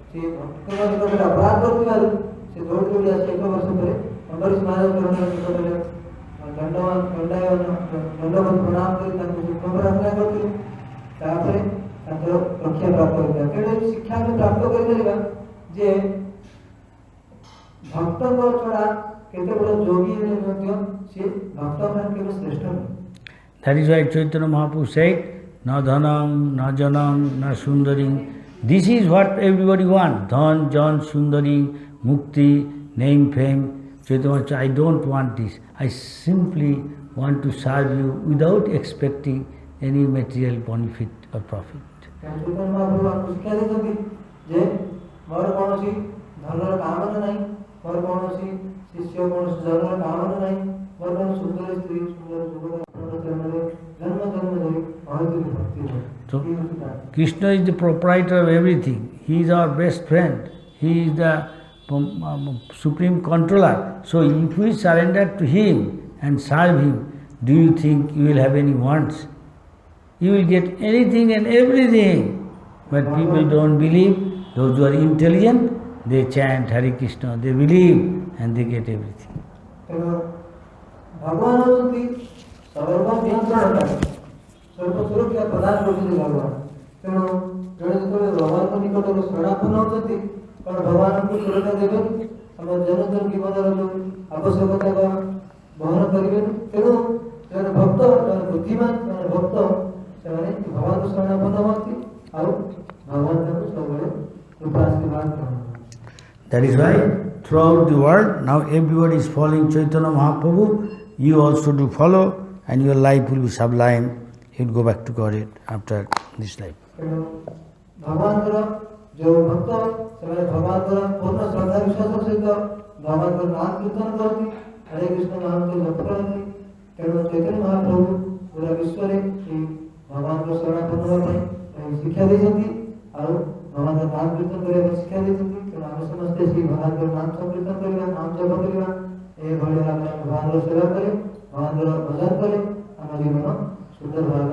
ସେ ଭକ୍ତଙ୍କ ନିକଟରେ ଅପରାଧ କରୁଥିବାରୁ ସେ ଦୌଡ଼ି ଦୌଡ଼ି ଆସି 1 ବର୍ଷ ପରେ ଅମ୍ବରୀଶ ମହାରାଜଙ୍କ ନିକଟରେ ଦଣ୍ଡବତ ପ୍ରଣାମ କରି ତାଙ୍କୁ କ୍ଷମା ପ୍ରାର୍ଥନା କରିଥିଲେ ତାପରେ ତାଙ୍କର ରକ୍ଷା ପ୍ରାପ୍ତ ହୋଇଥିଲା ତେଣୁ ଶିକ୍ଷା ଆମେ ପ୍ରାପ୍ତ କରିପାରିବା ଯେ ଭକ୍ତଙ୍କ ଛଡ଼ା କେତେ ବଡ଼ ଯୋଗୀ ହେଲେ ମଧ୍ୟ ସେ ଭକ୍ତଙ୍କ କେବେ ଶ୍ରେଷ୍ଠ ନୁହେଁ. That is why Chaitanya Mahaprabhu said, na dhanam, na janam, na sundarim. This is what everybody wants. Dhan, jan, sundari, mukti, name, fame. Chaitanya Mahaprabhu, I don't want this. I simply want to serve you without expecting any material benefit or profit. Chaitanya Mahaprabhu ଆମକୁ ଶିକ୍ଷା ଦେଇଛନ୍ତି ଯେ ମୋର କୌଣସି ଧନର କାମନା ନାହିଁ, ମୋର କୌଣସି ଶିଷ୍ୟ କୌଣସି ଜନର କାମନା ନାହିଁ, ମୋର କୌଣସି ସୁନ୍ଦର ସ୍ତ୍ରୀ ସୁନ୍ଦର ଯୁବକ ଆପଣଙ୍କ ଚରଣରେ ଜନ୍ମ ଜନ୍ମ ଧରି ଅହୈତୁକ ଭକ୍ତି ହୁଏ. So, Krishna is the proprietor of everything. He is our best friend. He is the supreme controller. So, if we surrender to Him and serve Him, do you think you will have any wants? You will get anything and everything. But people don't believe. Those who are intelligent, they chant Hare Krishna. They believe and they get everything. सर्व सुरक्षा प्रदान करते भगवान तेणु जड़े जो भगवान को निकट शरणापन्न होती कारण भगवान को सुरक्षा देवे आम जनजन जीवन जो आवश्यकता बहन करेंगे तेणु जो भक्त जो बुद्धिमान जो भक्त से भगवान को शरणापन्न होती और भगवान को सब उपास के. That is why throughout the world now everybody is following Chaitanya Mahaprabhu. You also do follow and your life will be sublime. He'll go back to Godhead after this life. भगवान जो भक्त से भगवान पूर्ण श्रद्धा विश्वास सहित भगवान नाम कीर्तन करती हरे कृष्ण नाम को जप करती तेणु चैतन्य महाप्रभु पूरा विश्व में भगवान को शरणापन्न होगा शिक्षा देती और भगवान नाम कीर्तन करने शिक्षा देती तेणु आम समस्ते श्री भगवान नाम संकीर्तन करवा नाम जप करवा ये भगवान सेवा करे भगवान भजन करे आम जीवन सुंदर भाव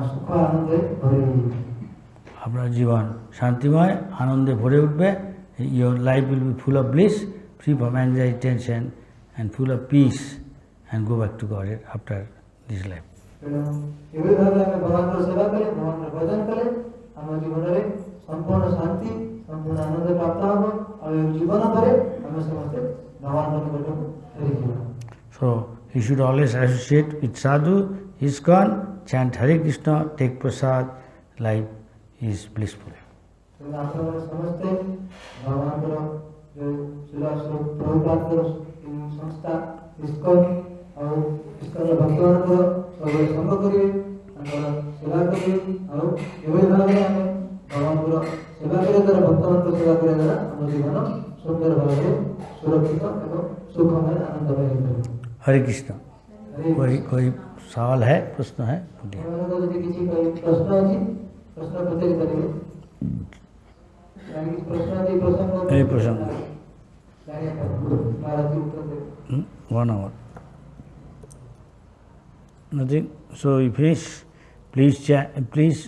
सुख आनंद भरे আপনার জীবন শান্তিময় আনন্দে ভরে উঠবে. Your life will be full of bliss, free from anxiety, tension and full of peace and go back to Godhead after this life. এভাবে ভাবে আমি ভগবানের সেবা করে ভগবানের ভজন করে আমার জীবনে সম্পূর্ণ শান্তি সম্পূর্ণ আনন্দ প্রাপ্ত হব আর জীবন পরে আমি সমস্ত ভগবানের নিকট ফিরে যাব. So you should always associate with sadhu, ISKCON, chant Hare Krishna, take prasad, life is blissful. समझते भगवान जो शिलास्वरूप प्रभुपाद संस्था ISKCON और ISKCON भक्तवान सब संग करेंगे सेवा करेंगे और ये भाव में आम भगवान सेवा करे द्वारा भक्तवान को सेवा करे द्वारा आम जीवन सुंदर भाव में सुरक्षित और सुखमय आनंदमय हो. हरे कृष्ण. कोई सवाल है, प्रश्न है? प्रश्न अच्छी प्रश्न पचारि पारे प्रश्न 1 hour. Nothing. So if please